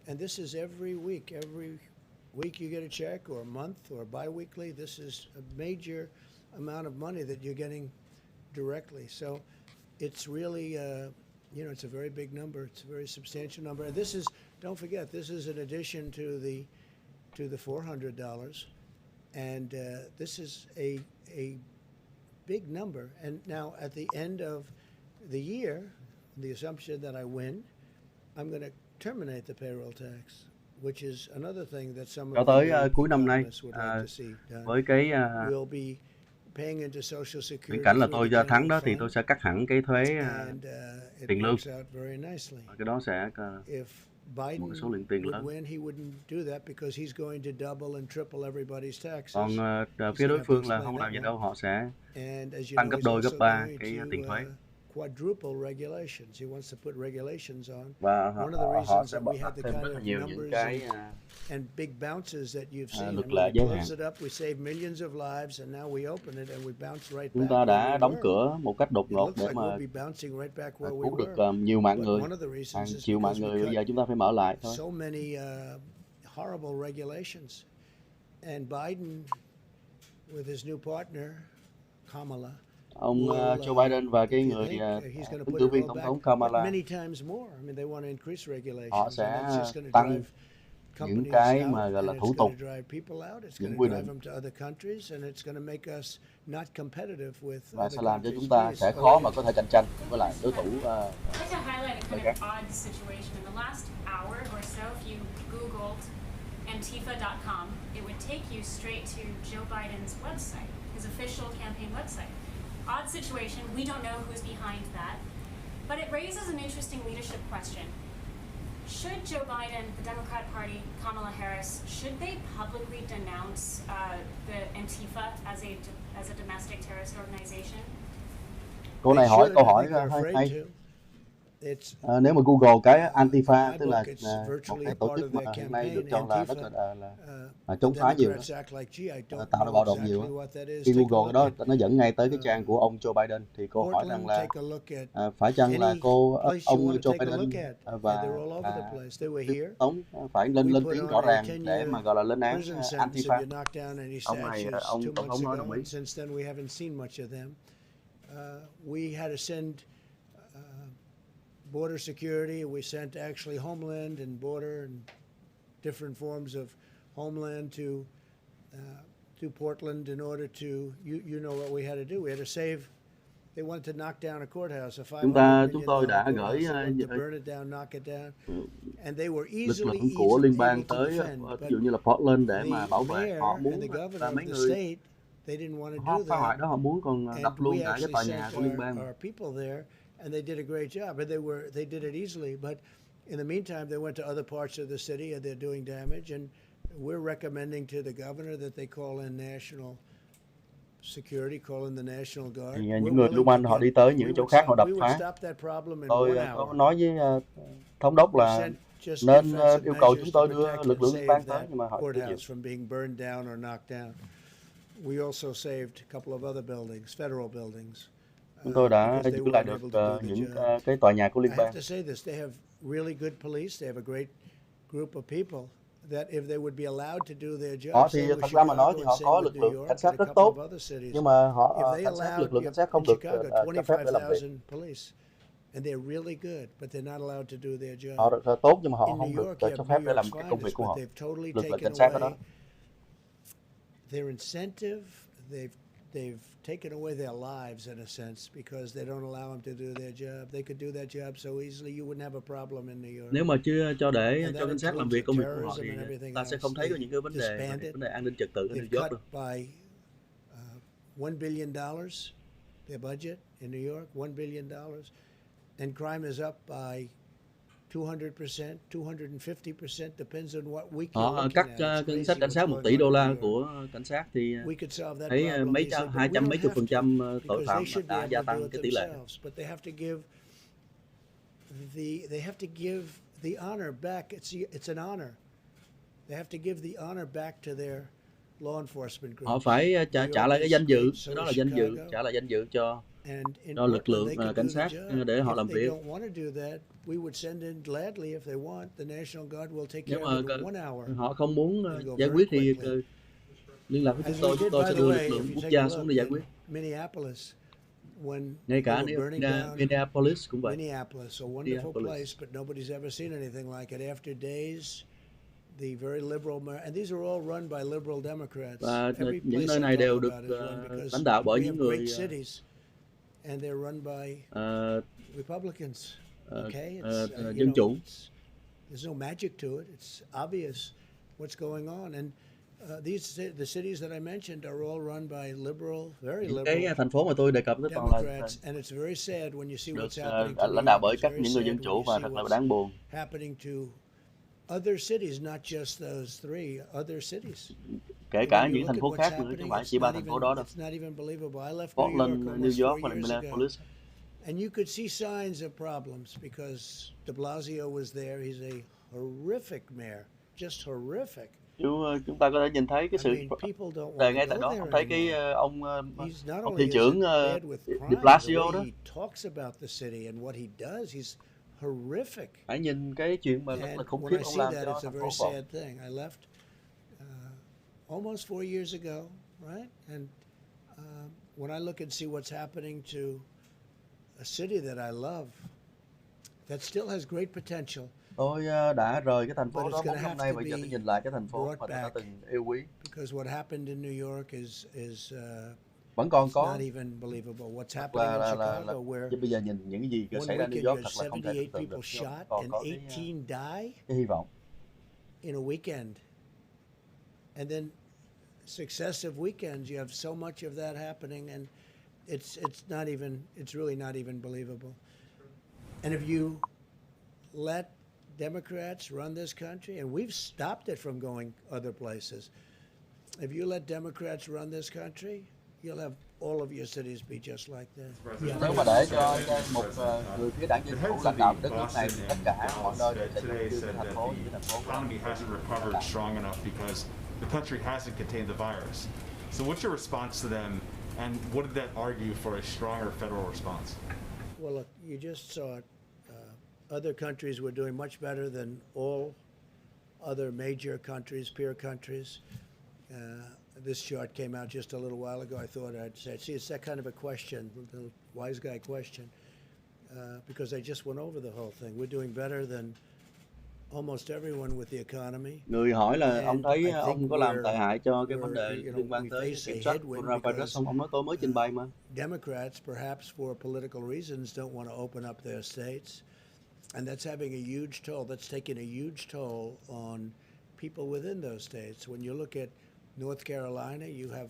And this is every week. Every week you get a check, or a month, or bi-weekly. This is a major amount of money that you're getting directly. So it's really, it's a very big number. It's a very substantial number. And this is, don't forget, this is in addition to the $400. And this is a big number. And now at the end of the year, the assumption that I win, I'm going to terminate the payroll tax, which is another thing that some of the cuối năm nay với cái viễn cảnh là tôi thắng đó thì tôi sẽ cắt hẳn cái thuế tiền lương. Cái đó sẽ một số lượng tiền lớn. Còn phía đối phương là không làm gì đâu, họ sẽ tăng gấp đôi, gấp ba cái tiền thuế. Và họ sẽ bỏ thêm rất là nhiều những cái luật lệ giới hạn. Chúng ta đã đóng cửa một cách đột ngột để mà cứu được nhiều mạng người, hàng triệu mạng người. Bây giờ chúng ta phải mở lại thôi. horrible regulations. And Biden, with his new partner, Kamala, ông Joe Biden và cái người ứng cử viên tổng thống Kamala, họ sẽ tăng những cái mà gọi là thủ tục, những quy định, và sẽ làm cho chúng ta sẽ khó mà có thể cạnh tranh với lại đối thủ khác. Antifa.com, it would take you straight to Joe Biden's website, his official campaign website. Odd situation, we don't know who's behind that, but it raises an interesting leadership question. Should Joe Biden, the Democrat Party, Kamala Harris, should they publicly denounce the Antifa as a domestic terrorist organization? Cô này hỏi câu hỏi hay. Nếu mà Google cái Antifa, tức là một cái tổ chức mà hiện nay được cho là rất là chống phá nhiều, tạo ra bạo động nhiều. Khi Google cái đó, nó dẫn ngay tới cái trang của ông Joe Biden. Thì cô hỏi rằng là phải chăng là ông Joe Biden và Tổng phải lên tiếng rõ ràng để mà gọi là lên án Antifa. Ông Tổng thống nói đồng ý. Border security, we sent actually Homeland and Border and different forms of Homeland to Portland in order to, you know what we had to do. We had to save. They wanted to knock down a courthouse, a chúng tôi đã gửi burn it down, knock it down, and they were lực lượng của liên bang tới, ví dụ như là Portland để mà bảo vệ. Họ muốn là mấy người họ phá hoại đó, họ muốn còn đập luôn cả cái tòa nhà của liên bang. And they did a great job, and they did it easily. But in the meantime, they went to other parts of the city, and they're doing damage. And we're recommending to the governor that they call in national security, call in the National Guard. Những người lưu manh họ đi tới những chỗ khác họ đập phá. Tôi có nói với thống đốc là nên yêu cầu chúng tôi đưa lực lượng liên bang tới, nhưng mà họ chưa chịu. We also saved a couple of other buildings, federal buildings. Chúng tôi đã giữ lại được những cái tòa nhà của liên bang. Họ thì thật ra mà nói thì họ có lực lượng cảnh sát rất tốt, nhưng mà lực lượng cảnh sát không được cho phép để làm việc. Họ rất tốt nhưng mà họ không được cho phép để làm cái công việc của họ. Lực lượng cảnh sát ở đó. They've taken away their lives in a sense because they don't allow them to do their job. They could do that job so easily you wouldn't have a problem in New York. Nếu mà chưa cho cảnh sát làm việc công việc của họ thì ta sẽ không thấy có những cái vấn đề an ninh trật tự ở New York đâu. By $1 billion their budget in New York, $1 billion, and crime is up by 200%, 250%, depends on what week you're looking at. Họ cắt ngân sách cảnh sát $1 tỷ của cảnh sát thì thấy 200% tội phạm đã gia tăng cái tỷ lệ. But they have to give the honor back. It's an honor. They have to give the honor back to their law enforcement groups. Họ phải trả lại cái danh dự, đó là danh dự, trả lại danh dự cho lực lượng cảnh sát để họ làm việc. Nếu mà họ không muốn giải quyết thì liên lạc với chúng tôi sẽ đưa lực lượng quốc gia xuống để giải quyết. Ngay cả Minneapolis cũng vậy. Và những nơi này đều được lãnh đạo bởi những người and they're run by Republicans. Dân chủ. There's no magic to it. It's obvious what's going on, and the cities that I mentioned are all run by liberal, very liberal. Cái thành phố mà tôi đề cập tới toàn là and it's very sad when you see what's happening. Lãnh đạo bởi những người dân chủ và thật là đáng buồn. Happening to other cities, not just those three other cities. Kể cả những thành phố khác nữa, chứ không phải chỉ 3 thành phố đó đâu. Portland, New York và Minneapolis. And you could see signs of problems because de Blasio was there. He's a horrific mayor, just horrific. Chúng ta có thể nhìn thấy cái sự đề ngay tại đó, không thấy cái ông thị trưởng de Blasio đó. He talks about the city and what he does. He's horrific. Hãy nhìn cái chuyện mà rất là And khủng when khiếp I ông see làm that, cho it's a thành phố very của ông. sad thing. I left almost 4 years ago, right? And when I look and see what's happening to a city that I love, that still has great potential. Tôi đã rời cái thành phố But đó it's 4 gonna năm have nay, to bây giờ be tôi nhìn lại cái thành phố brought mà tôi đã back. từng yêu quý. Because what happened in New York is Vẫn còn it's có. not even believable. What's Thật happening in Chicago, chứ where bây giờ nhìn những cái gì one xảy ra New weekend you York have thật là không thể 78 tưởng tượng people được. Nhưng shot còn and có 18 die cái hy vọng. in a weekend. And then successive weekends, you have so much of that happening, and it's really not even believable. And if you let Democrats run this country, and we've stopped it from going other places. If you let Democrats run this country, you'll have all of your cities be just like that. Nếu mà để cho một người phía đảng Dân Chủ lãnh đạo đất nước này, tất cả mọi nơi sẽ giống như cái thành phố The economy hasn't recovered strong enough because the country hasn't contained the virus. So what's your response to them, and what did that argue for a stronger federal response? Well, look, you just saw it. Other countries were doing much better than all other major countries, peer countries. This chart came out just a little while ago. I thought I'd say, see, it's that kind of a question, the wise guy question, because I just went over the whole thing. We're doing better than almost everyone with the economy. Người hỏi là ông thấy ông có làm tệ hại cho cái vấn đề liên quan tới kiểm soát coronavirus không? Ông nói tôi mới trình bày mà. Democrats, perhaps for political reasons, don't want to open up their states. And that's having a huge toll. That's taking a huge toll on people within those states. When you look at North Carolina, you have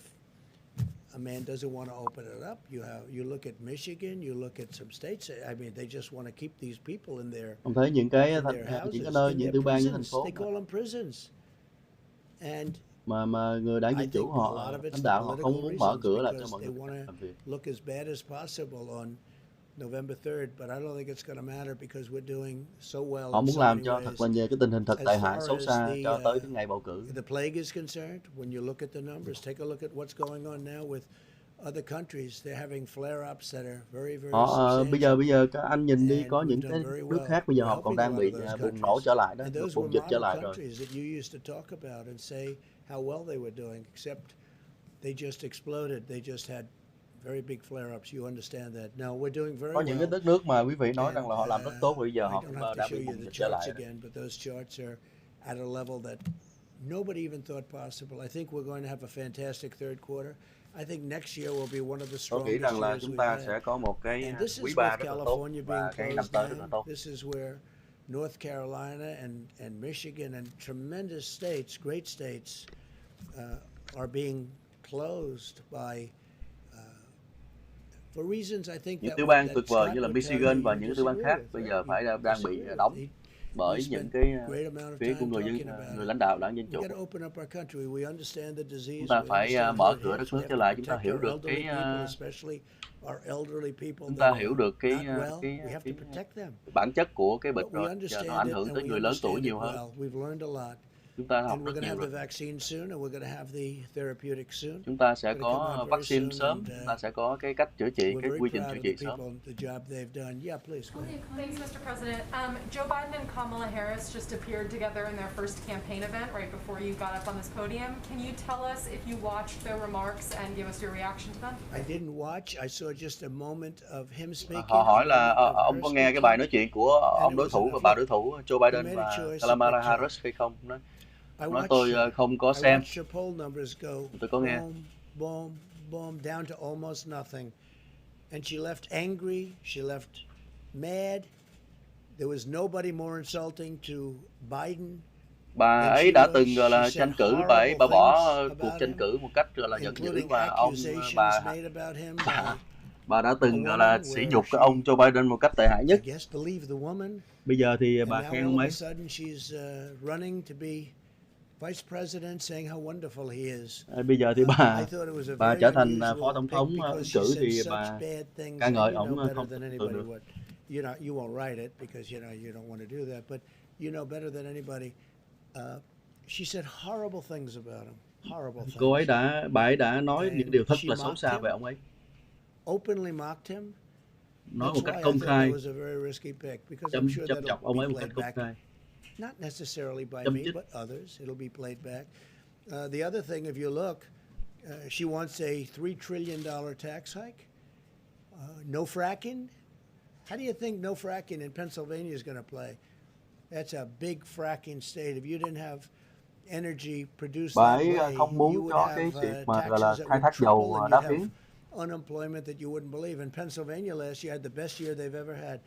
a man doesn't want to open it up. You look at Michigan, you look at some states. I mean, they just want to keep these people in their Ông thấy những cái nơi, những tiểu bang, những thành phố they call them prisons. And mà người đảng Dân Chủ họ lãnh đạo họ không muốn mở cửa lại cho mọi người làm việc. Look as bad as possible on November 3rd, but I don't think it's going to matter because we're doing so well. Họ muốn làm cho thật là nhiều cái tình hình thật tệ hại xấu xa cho tới cái ngày bầu cử. The plague is concerned. When you look at the numbers, take a look at what's going on now with other countries. They're having flare-ups that are very, very substantial. Bây giờ các anh nhìn đi, có những cái nước khác bây giờ họ còn đang bị bùng nổ trở lại đó, bùng dịch trở lại rồi. That you used to talk about and say how well they were doing, except they just exploded. They just had very big flare-ups. You understand that? No, we're doing very well. Có những cái đất nước mà quý vị nói rằng là họ làm rất tốt, bây giờ họ cũng đang bị bùng dịch trở lại. But those charts are at a level that nobody even thought possible. I think we're going to have a fantastic third quarter. I think next year will be one of the strongest years we've had. Tôi nghĩ rằng là chúng ta sẽ có một cái quý 3 rất là tốt và cái năm tới rất là tốt. This is where North Carolina and Michigan and tremendous states, great states, are being closed by for reasons I think những tiểu bang tuyệt vời như là Michigan và những tiểu bang khác bây giờ đang bị đóng bởi những cái phía của người lãnh đạo đảng Dân Chủ. Chúng ta phải mở cửa đất nước trở lại. Chúng ta hiểu được cái bản chất của cái bệnh rồi, giờ nó ảnh hưởng tới người lớn tuổi nhiều hơn. Chúng ta học rất nhiều rồi. Chúng ta sẽ có vaccine sớm, chúng ta sẽ có cái cách chữa trị, cái quy trình chữa trị sớm. Thanks, Mr. President. Joe Biden and Kamala Harris just appeared together in their first campaign event right before you got up on this podium. Can you tell us if you watched their remarks and give us your reaction to them? I didn't watch. I saw just a moment of him speaking. Họ hỏi là ông có nghe cái bài nói chuyện của ông đối thủ và bà đối thủ Joe Biden và Kamala Harris hay không? Nói tôi không có xem. Tôi có nghe. Boom, boom, down to almost nothing. And she left angry, she left mad. There was nobody more insulting to Biden. Bà ấy đã từng gọi là tranh cử, bà bỏ cuộc tranh cử một cách gọi là giận dữ và bà đã từng gọi là sỉ nhục cái ông Joe Biden một cách tệ hại nhất. Bây giờ thì bà khen ông ấy. Vice President saying how wonderful he is. Bây giờ thì bà trở thành Phó Tổng thống ứng cử thì bà ca ngợi ông không tưởng được. You won't write it because you don't want to do that, but you know better than anybody. She said horrible things about him. Horrible things. Bà ấy đã nói những điều thật là xấu xa về ông ấy. Openly mocked him. nói một cách công khai, châm chọc ông ấy một cách công khai. Not necessarily by Châm me, chích. but others. It'll be played back. The other thing, if you look, she wants a $3 trillion tax hike. No fracking. How do you think no fracking in Pennsylvania is going to play? That's a big fracking state. If you didn't have energy produced Bà that ấy way, không you muốn would cho have cái việc mà gọi taxes là that khai would thác triple, dầu and đá you'd phiến. have unemployment that you wouldn't believe. In Pennsylvania last year had the best year they've ever had.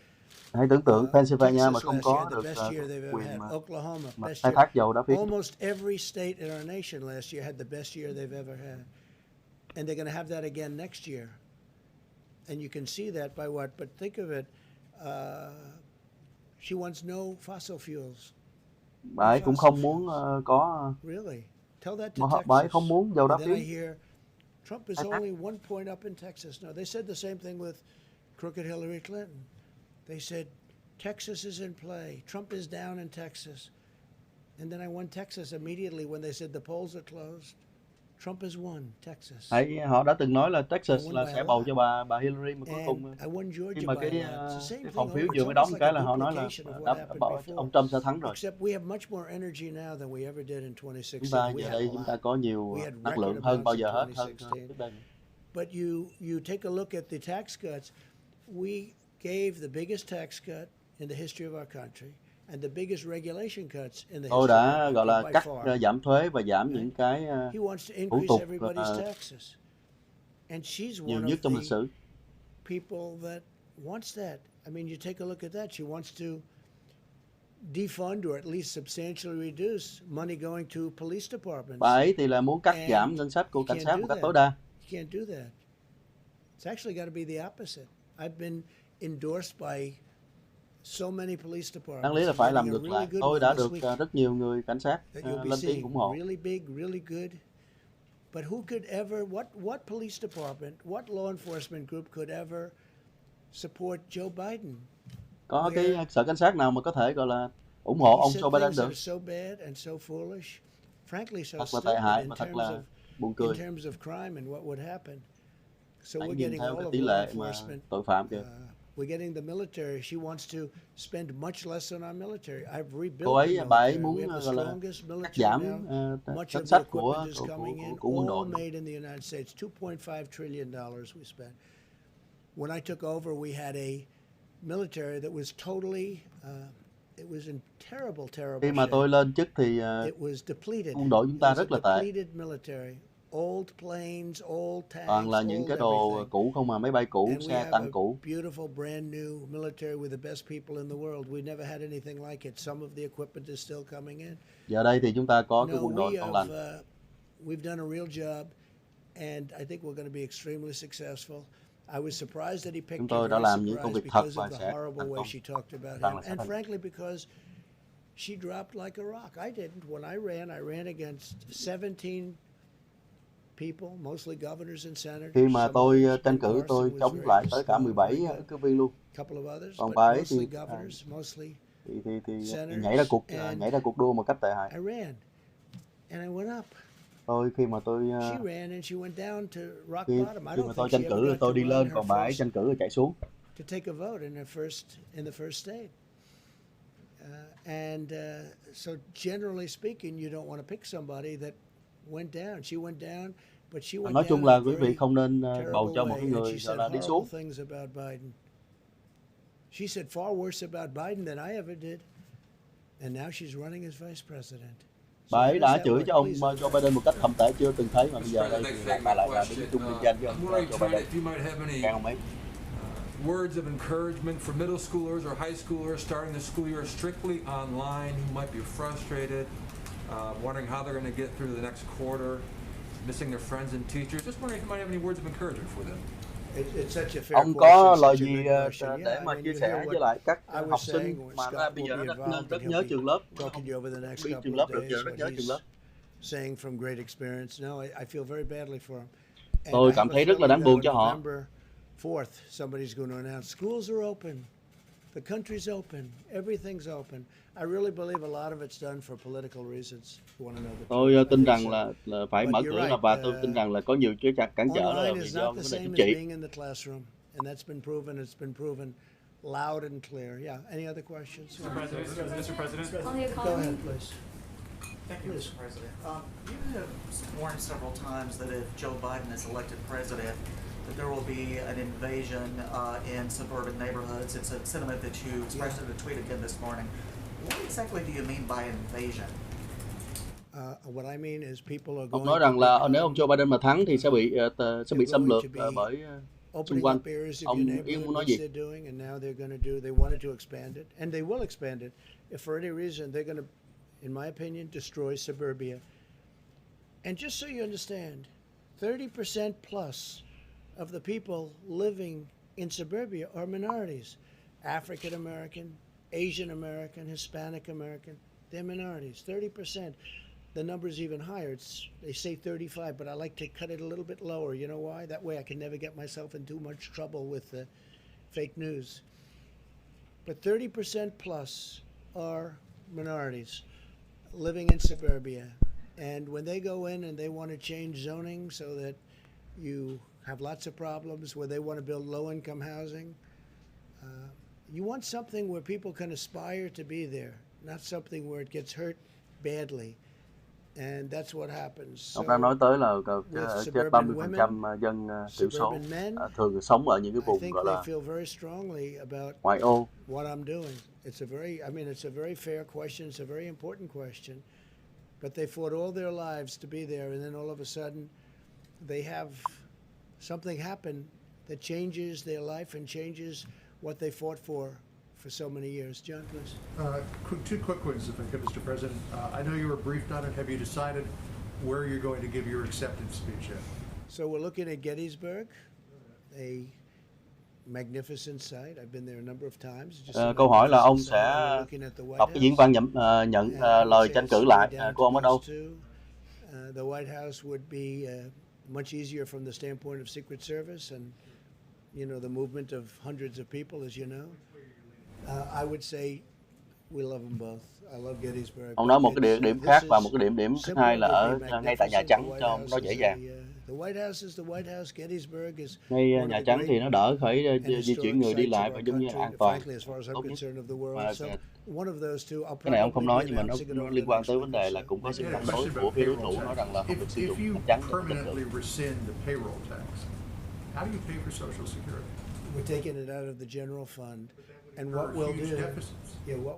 Hãy tưởng tượng Pennsylvania mà Texas không last có year, được the best year they've ever quyền had. mà Oklahoma, best khai year. thác dầu đá phiến. Almost every state in our nation last year had the best year they've ever had. And they're going to have that again next year. And you can see that by what? But think of it, she wants no fossil fuels. Bà ấy cũng không muốn có, Really? Tell that to bà ấy Texas. không muốn dầu đá And then I phiến. hear Trump is khai thác. only 1 point up in Texas. No, they said the same thing with crooked Hillary Clinton. They said Texas is in play. Trump is down in Texas. And then I won Texas immediately when they said the polls are closed. Trump has won Texas. Họ đã từng nói là Texas I won là by sẽ a bầu lot. cho bà Hillary, mà cuối cùng And I won khi Georgia mà by cái a lot. It's the same phòng thing. phiếu It's vừa mới almost đóng like cái a là họ nói là duplication of what happened before. ông Trump sẽ thắng rồi. Except we have much more energy now than we ever did in 2016. Chúng ta We giờ had đây a chúng lot. ta có nhiều We had năng lượng record hơn bao amounts giờ in hết hơn 2016. trước đây. But you take a look at the tax cuts. We gave the biggest tax cut in the history of our country and the biggest regulation cuts in the history Tôi of đã our gọi là country by cắt far. giảm thuế và giảm những cái He wants to thủ increase tục everybody's taxes. And she's nhiều one nhất trong of lịch sử. the people that wants that. I mean, you take a look at that. She wants to defund or at least substantially reduce money going to police departments. Bà ấy thì là muốn cắt And giảm ngân sách của you cảnh can't sát do một cách that. tối đa. You can't do that. It's actually got to be the opposite. I've been endorsed by so many police departments. Đáng lý là phải làm I'm ngược getting a lại. really good Tôi one đã this được week rất nhiều người cảnh sát that you'll be lên tiếng seeing. ủng hộ. Really big, really good. But who could ever, what police department, what law enforcement group could ever support Joe Biden? Có cái sở cảnh sát nào mà có thể gọi là ủng hộ ông He Joe said Biden things that được? are so bad and so foolish, frankly so Thật là tệ stupid hại in mà thật terms là of buồn in cười. terms of crime and what would happen. So Hãy we're nhìn getting theo all cái of tỷ law lệ mà enforcement. tội phạm kìa. We're getting the military. She wants to spend much less on our military. I've rebuilt Cô ấy, the bà ấy military. muốn We have the gọi là strongest cắt military giảm now. Much ngân of the sách equipment is coming in, của quân all đội. made in the United States. $2.5 trillion we spent. When I took over, we had a military that was totally, it was in terrible Khi mà shape. tôi lên chức thì It was depleted. quân đội chúng ta It was rất là a tệ. depleted military. Old planes, old tanks, Toàn là những old cái đồ everything. cũ không, mà máy bay cũ, And we xe have tăng a cũ. beautiful, brand new military with the best people in the world. We never had anything like it. Some of the equipment is still coming in. Giờ đây thì chúng ta có cái No, quân đội ngon lành. we've done a real job, and I think we're going to be extremely successful. I was surprised that he picked Chúng her. tôi đã Very làm những công surprised việc thật because và of the sẽ horrible thành way công. she talked about Rằng him, là sẽ and thành. frankly because she dropped like a rock. I didn't. When I ran against 17 people, mostly governors and senators. Khi mà Some tôi others, tranh Ben cử, tôi Carson was chống very lại tới cả strong, 17 very good. ứng cử viên luôn. Couple of others, Còn but bà ấy mostly thì governors, mostly nhảy senators, ra cuộc đua một cách tệ hại. I ran, and I went up. Khi mà tôi She ran and she went down to rock khi bottom. I mà don't tôi think tranh she ever cử, got tôi to đi run lên, her còn bà ấy first, tranh cử rồi chạy xuống. to take a vote in the first state. So generally speaking, you don't want to pick somebody that went down. She went down, but she went Nói down chung in là a quý vị very không nên terrible bầu cho một way, cái and người she gọi said là đi horrible xuống. things about Biden. She said far worse about Biden than I ever did, and now she's running as vice president. Bà So how ấy does đã that chửi work? cho ông Please Joe Biden một cách thậm tệ chưa từng thấy, mà bây giờ đây thì bà lại là đứng chung liên danh với ông I'm wondering, Joe Trent, Biden. if you might have any Càng ông ấy. words of encouragement for middle schoolers or high schoolers starting the school year strictly online who might be frustrated, wondering how they're going to get through the next quarter, missing their friends and teachers. Just wondering if you might have any words of encouragement for them. It's such a fair Ông question, có such lời a gì good question. để Yeah, mà I mean, chia you sẻ hear với what lại các I was học saying, sinh when mà Scott bây will giờ be nó involved, rất and nhớ he'll trường be lớp, talking to you over the next biết couple trường of lớp được days, giờ, rất what nhớ trường he's lớp. saying from great experience. No, I feel very badly for him. And Tôi I cảm have a thấy rất là feeling đáng that buồn on cho họ. November 4th, somebody's going to announce schools are open, the country's open, everything's open. I really believe a lot of it's done for political reasons. You want to know the Tôi truth? I tin think rằng so. là phải But mở you're cửa right, và tôi tin rằng là có nhiều cái cản trở là Online vì is do not the vấn đề same chính as trị. being in the classroom. and that's been proven. It's been proven loud and clear. Yeah. Any other questions? Mr. President. Go ahead, please. Thank you, Mr. President. You have warned several times that if Joe Biden is elected president, that there will be an invasion in suburban neighborhoods. It's a sentiment that you expressed in a tweet again this morning. What exactly do you mean by invasion? What I mean is people are Ông going nói to rằng là nếu ông Joe Biden mà thắng thì sẽ bị xâm lược bởi xung opening quanh. up areas of Ông your Yến neighborhood, muốn nói which gì? they're doing, and now they're going to do. They wanted to expand it, and they will expand it. If for any reason they're going to, in my opinion, destroy suburbia. And just so you understand, 30% plus of the people living in suburbia are minorities. African American, Asian American, Hispanic American, they're minorities. 30%. The number's even higher. They say 35, but I like to cut it a little bit lower. You know why? That way I can never get myself in too much trouble with the fake news. But 30% plus are minorities living in suburbia. And when they go in and they want to change zoning so that you have lots of problems, where they want to build low-income housing, you want something where people can aspire to be there, not something where it gets hurt badly. And that's what happens. Ông đang nói tới là trên 30% dân thiểu số thường sống ở những cái vùng gọi là ngoại ô. What I'm doing. It's a very fair question. It's a very important question. But they fought all their lives to be there, and then all of a sudden, they have something happen that changes their life and changes what they fought for so many years. John, please. Two quick ones, if I could, Mr. President. I know you were briefed on it. Have you decided where you're going to give your acceptance speech yet? So we're looking at Gettysburg, a magnificent site. I've been there a number of times. Câu hỏi là ông sẽ đọc cái diễn văn nhận lời tranh cử lại của ông ở đâu? The White House would be much easier from the standpoint of Secret Service and, the movement of hundreds of people, as you know. I would say we love them both. I love Gettysburg. Ông nói một cái địa điểm khác và một cái điểm thứ hai là ở ngay tại Nhà Trắng cho nó dễ dàng. Ngay Nhà Trắng thì nó đỡ phải di chuyển người đi lại và giống như là an toàn, tốt nhất. Và cái này ông không nói nhưng mà nó liên quan tới vấn đề là cũng có sự phản đối của phía đối thủ nói rằng là không được sử dụng Nhà Trắng để tính được. We're taking it out of the general fund, and what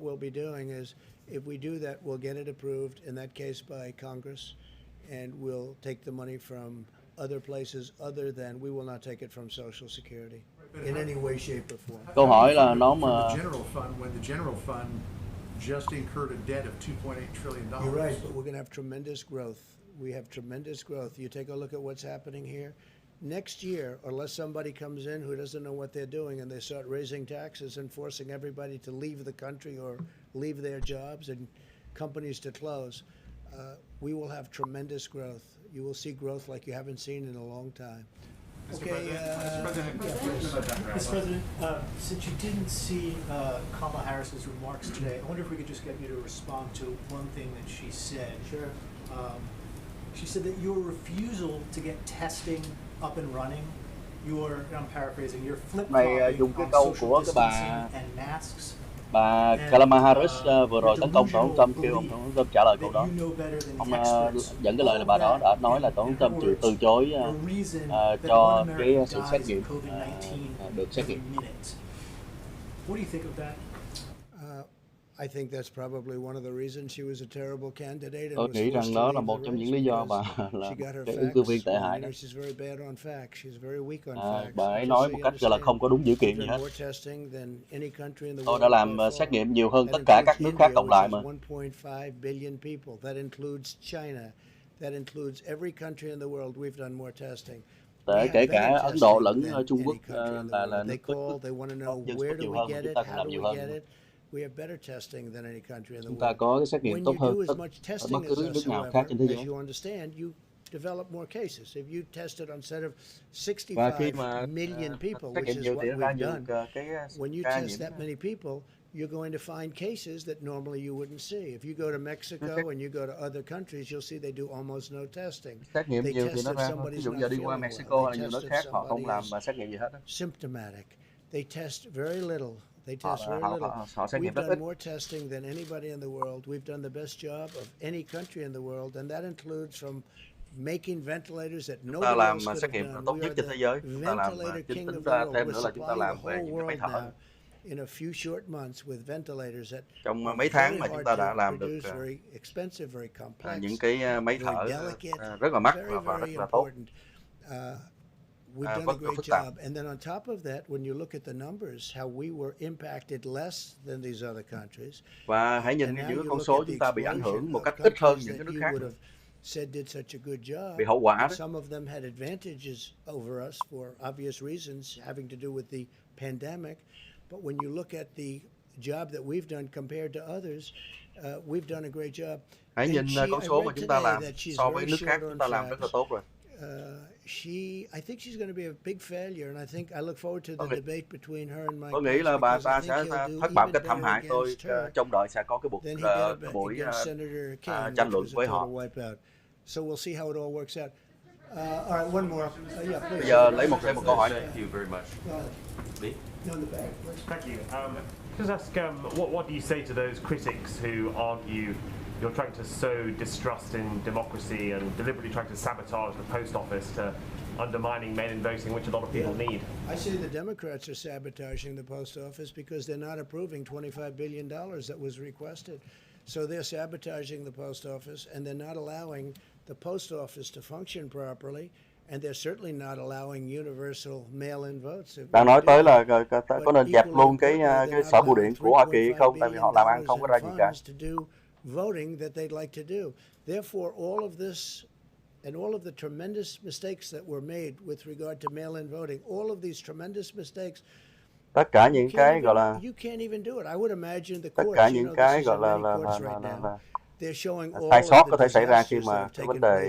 we'll be doing is, if we do that, we'll get it approved in that case by Congress, and we'll take the money from other places other than, we will not take it from Social Security in any way, shape, or form. Câu hỏi là nó mà when the general fund just incurred a debt of $2.8 trillion. You're right, but we're going to have tremendous growth. We have tremendous growth. You take a look at what's happening here. Next year, unless somebody comes in who doesn't know what they're doing and they start raising taxes and forcing everybody to leave the country or leave their jobs and companies to close, we will have tremendous growth. You will see growth like you haven't seen in a long time. Mr. President, since you didn't see Kamala Harris's remarks today, I wonder if we could just get you to respond to one thing that she said. Sure. She said that your refusal to get testing up and running, I'm paraphrasing, your flip-flopping on social distancing and masks. Bà Kamala Harris vừa rồi tấn công Tổng thống Trump, kêu ông Tổng thống Trump trả lời câu đó. Ông dẫn cái lời là bà đó đã nói là Tổng thống Trump từ chối cho cái sự xét nghiệm được xét nghiệm. What do you think of that? I think that's probably one of the reasons she was a terrible candidate. Tôi nghĩ rằng đó là một trong những lý do bà là cái ứng cử viên tệ hại đó. Bà ấy nói một cách gọi là không có đúng dữ kiện gì hết. Tôi đã làm xét nghiệm nhiều hơn tất cả các nước khác cộng lại mà. Kể cả Ấn Độ lẫn Trung Quốc là nước có dân số nhiều hơn, chúng ta cũng làm nhiều hơn. Chúng ta có cái xét nghiệm tốt hơn bất cứ nước nào khác trên thế giới. Và khi mà xét nghiệm nhiều thì nó ra nhiều cái ca nhiễm. you're going to find cases that normally you wouldn't see. If you go to Mexico and you go to other countries, you'll see they do almost no testing. Xét nghiệm They nhiều test thì nó if ra thôi. somebody's Ví dụ not giờ đi qua feeling Mexico well. hay là They nhiều test nước if khác họ không somebody làm is và xét nghiệm gì hết á. symptomatic. They test very little. They Họ test very họ little. họ, họ xét nghiệm We've rất done ít. more testing than anybody in the world. We've done the best job of any country in the world, and that includes from making ventilators that Chúng ta nobody làm else could xét have nghiệm done. tốt We nhất are trên the thế giới. Chúng ta làm ventilator chính king tính of the ra world. thêm We're nữa là chúng ta supplying the làm về whole những cái máy world thở. now in a few short months with ventilators that Trong are mấy very tháng mà chúng hard ta đã to làm được produce, very expensive, very complex, những cái máy very thở delicate, rất là mắc very, và very rất là tốt. important. We've done a Rất là great phức tạp. job. And then on top of that, when you look at the numbers, how we were impacted less than these other countries. Và hãy nhìn And now những you con look số at the chúng ta bị ảnh hưởng explosion một of cách ít hơn countries những cái that nước you khác. would have said did such a good job. Bị hậu quả And đó. some of them had advantages over us for obvious reasons having to do with the pandemic. But when you look at the job that we've done compared to others, we've done a great job. Hãy And nhìn con I số mà read chúng ta today làm that she's so với very nước khác short chúng on ta làm rất là facts. tốt rồi. I think she's going to be a big failure, and I think I look forward to the debate between her and Mike. Tôi nghĩ là bà ta sẽ thất bại một cách thảm hại. Tôi trông đợi sẽ có cái buổi tranh luận với họ. So we'll see how it all works out. All right, one more. Yeah, please. Bây giờ lấy thêm một câu hỏi nữa. Thank you very much. Me? No, in the back. Thank you. Just ask, what do you say to those critics who argue you're trying to sow distrust in democracy and deliberately trying to sabotage the post office to undermining mail-in voting, which a lot of people need? I say the Democrats are sabotaging the post office because they're not approving $25 billion that was requested. So they're sabotaging the post office, and they're not allowing the post office to function properly, and they're certainly not allowing universal mail-in votes. Đang nói tới là có nên dẹp luôn cái sở bưu điện của Hoa Kỳ không? Tại vì họ làm ăn không có ra gì cả. Voting that they'd like to do. Therefore, all of this and all of the tremendous mistakes that were made with regard to mail-in voting, all of these tremendous mistakes. Tất cả những cái gọi là you can't even do it. I would imagine the tất courts, cả những cái gọi là sai sót có thể xảy ra khi mà cái vấn đề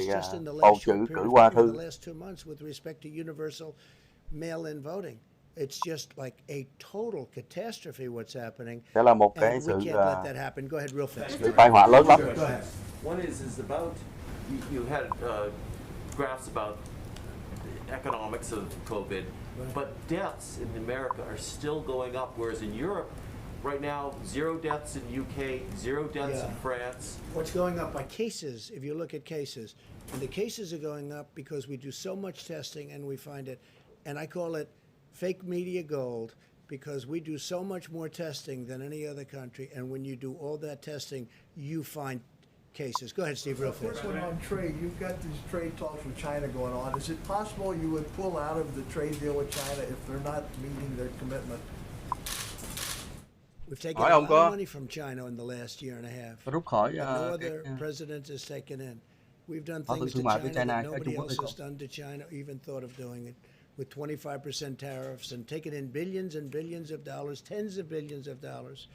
bầu cử qua thư. It's just like a total catastrophe what's happening. Sẽ là một cái sự Go ahead real fast. tai họa lớn lắm. One is about you had graphs about the economics of COVID, but deaths in America are still going up, whereas in Europe, right now, 0 deaths in UK, 0 deaths in France. What's going up by cases, if you look at cases, and the cases are going up because we do so much testing and we find it, and I call it fake media gold, because we do so much more testing than any other country, and when you do all that testing, you find cases. Go ahead, Steve, real fast. First one on trade. You've got these trade talks with China going on. Is it possible you would pull out of the trade deal with China if they're not meeting their commitment? We've taken a lot of money from China in the last year and a half. Rút khỏi no other president has taken in. We've done things to China that nobody else has done to China, even thought of doing it, with 25% tariffs and taken in billions and billions of dollars, tens of billions of dollars,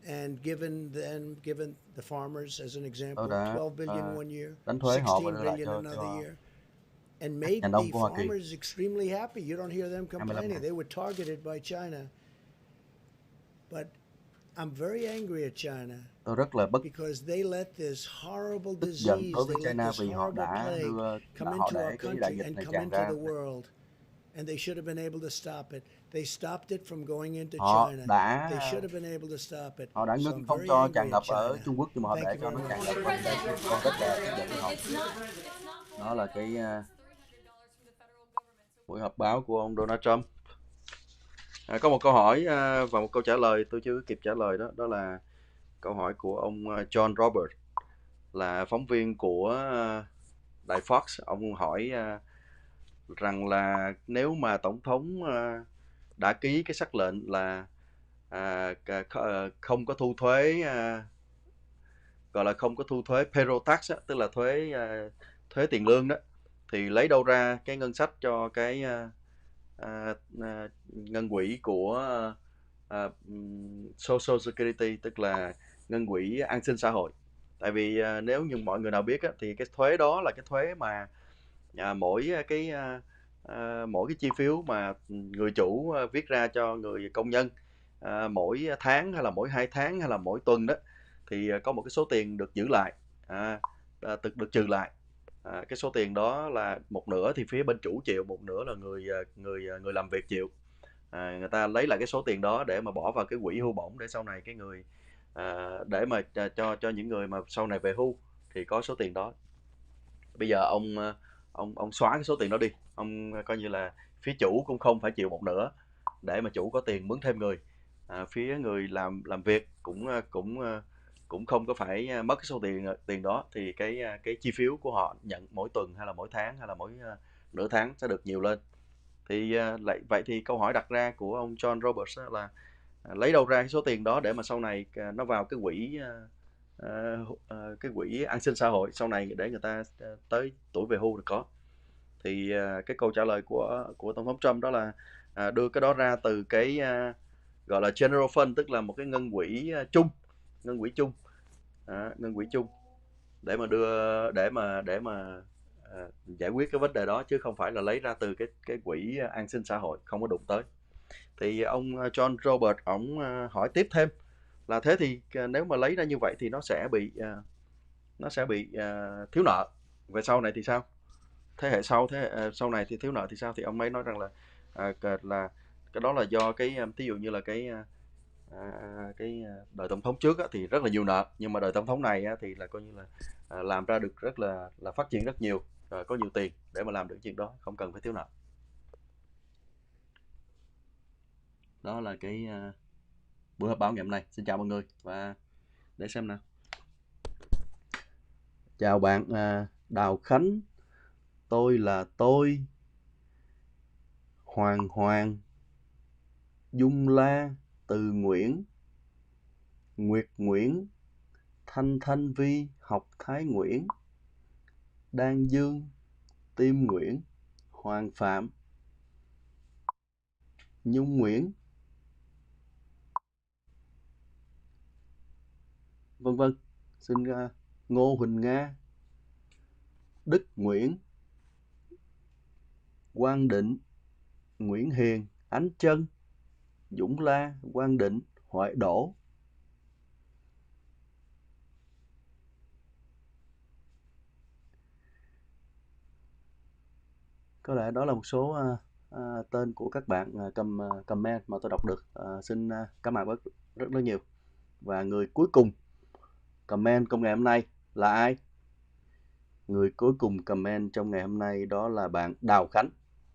and given the farmers, as an example, 12 billion one year, 16 billion another year, and made the farmers extremely happy. You don't hear them complaining. They were targeted by China. But I'm very angry at China because they let this horrible disease, they let this horrible plague come into our country and come into the world. And they should have been able to stop it. They stopped it from going into China. They should have been able to stop it. Họ đã ngưng không cho tràn ngập ở Trung Quốc, nhưng mà họ để cho nó tràn ngập ở con đất của họ. Đó là cái buổi họp báo của ông Donald Trump. Có một câu hỏi và một câu trả lời tôi chưa kịp trả lời, đó là câu hỏi của ông John Robert, là phóng viên của đài Fox. Ông hỏi rằng là nếu mà tổng thống đã ký cái sắc lệnh là không có thu thuế, gọi là không có thu thuế Payroll Tax, tức là thuế tiền lương đó, thì lấy đâu ra cái ngân sách cho cái ngân quỹ của Social Security, tức là ngân quỹ an sinh xã hội. Tại vì nếu như mọi người nào biết thì cái thuế đó là cái thuế mà mỗi cái chi phiếu mà người chủ viết ra cho người công nhân mỗi tháng hay là mỗi 2 tháng hay là mỗi tuần đó, thì có một cái số tiền được giữ lại, được trừ lại. Cái số tiền đó là một nửa thì phía bên chủ chịu, một nửa là người làm việc chịu. Người ta lấy lại cái số tiền đó để mà bỏ vào cái quỹ hưu bổng, để sau này cái người để mà cho những người mà sau này về hưu thì có số tiền đó. Bây giờ ông xóa cái số tiền đó đi, ông coi như là phía chủ cũng không phải chịu một nửa để mà chủ có tiền mướn thêm người. Phía người làm việc cũng không có phải mất cái số tiền đó, thì cái chi phiếu của họ nhận mỗi tuần hay là mỗi tháng hay là mỗi nửa tháng sẽ được nhiều lên. Thì vậy thì câu hỏi đặt ra của ông John Roberts là lấy đâu ra cái số tiền đó để mà sau này nó vào cái quỹ an sinh xã hội sau này để người ta tới tuổi về hưu được có. Thì cái câu trả lời của Tổng thống Trump đó là đưa cái đó ra từ cái gọi là General Fund, tức là một cái ngân quỹ chung, ngân quỹ chung để mà giải quyết cái vấn đề đó, chứ không phải là lấy ra từ cái quỹ an sinh xã hội, không có đụng tới. Thì ông John Robert ổng hỏi tiếp thêm là thế thì nếu mà lấy ra như vậy thì nó sẽ bị thiếu nợ, về sau này thì sao, thế hệ sau này thì thiếu nợ thì sao. Thì ông ấy nói rằng là cái đó là do cái ví dụ như là cái đời tổng thống trước thì rất là nhiều nợ, nhưng mà đời tổng thống này thì là coi như là làm ra được rất là phát triển rất nhiều, có nhiều tiền để mà làm được chuyện đó, không cần phải thiếu nợ. Đó là cái buổi họp báo ngày hôm nay. Xin chào mọi người, và để xem nào. Chào bạn Đào Khánh, tôi là tôi, Hoàng, Dung La, Từ Nguyễn, Nguyệt Nguyễn, Thanh Vi, Học Thái Nguyễn, Đan Dương, Tim Nguyễn, Hoàng Phạm, Nhung Nguyễn, vân vân. Xin Ngô Huỳnh Nga, Đức Nguyễn, Quang Định, Nguyễn Hiền, Ánh Trân, Dũng La, Quang Định, Hoại Đỗ. Có lẽ đó là một số tên của các bạn comment mà tôi đọc được. Xin cảm ơn rất nhiều. Và người cuối cùng comment trong ngày hôm nay là ai? Người cuối cùng comment trong ngày hôm nay đó là bạn Đào Khánh.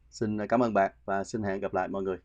Xin cảm ơn bạn và xin hẹn gặp lại mọi người.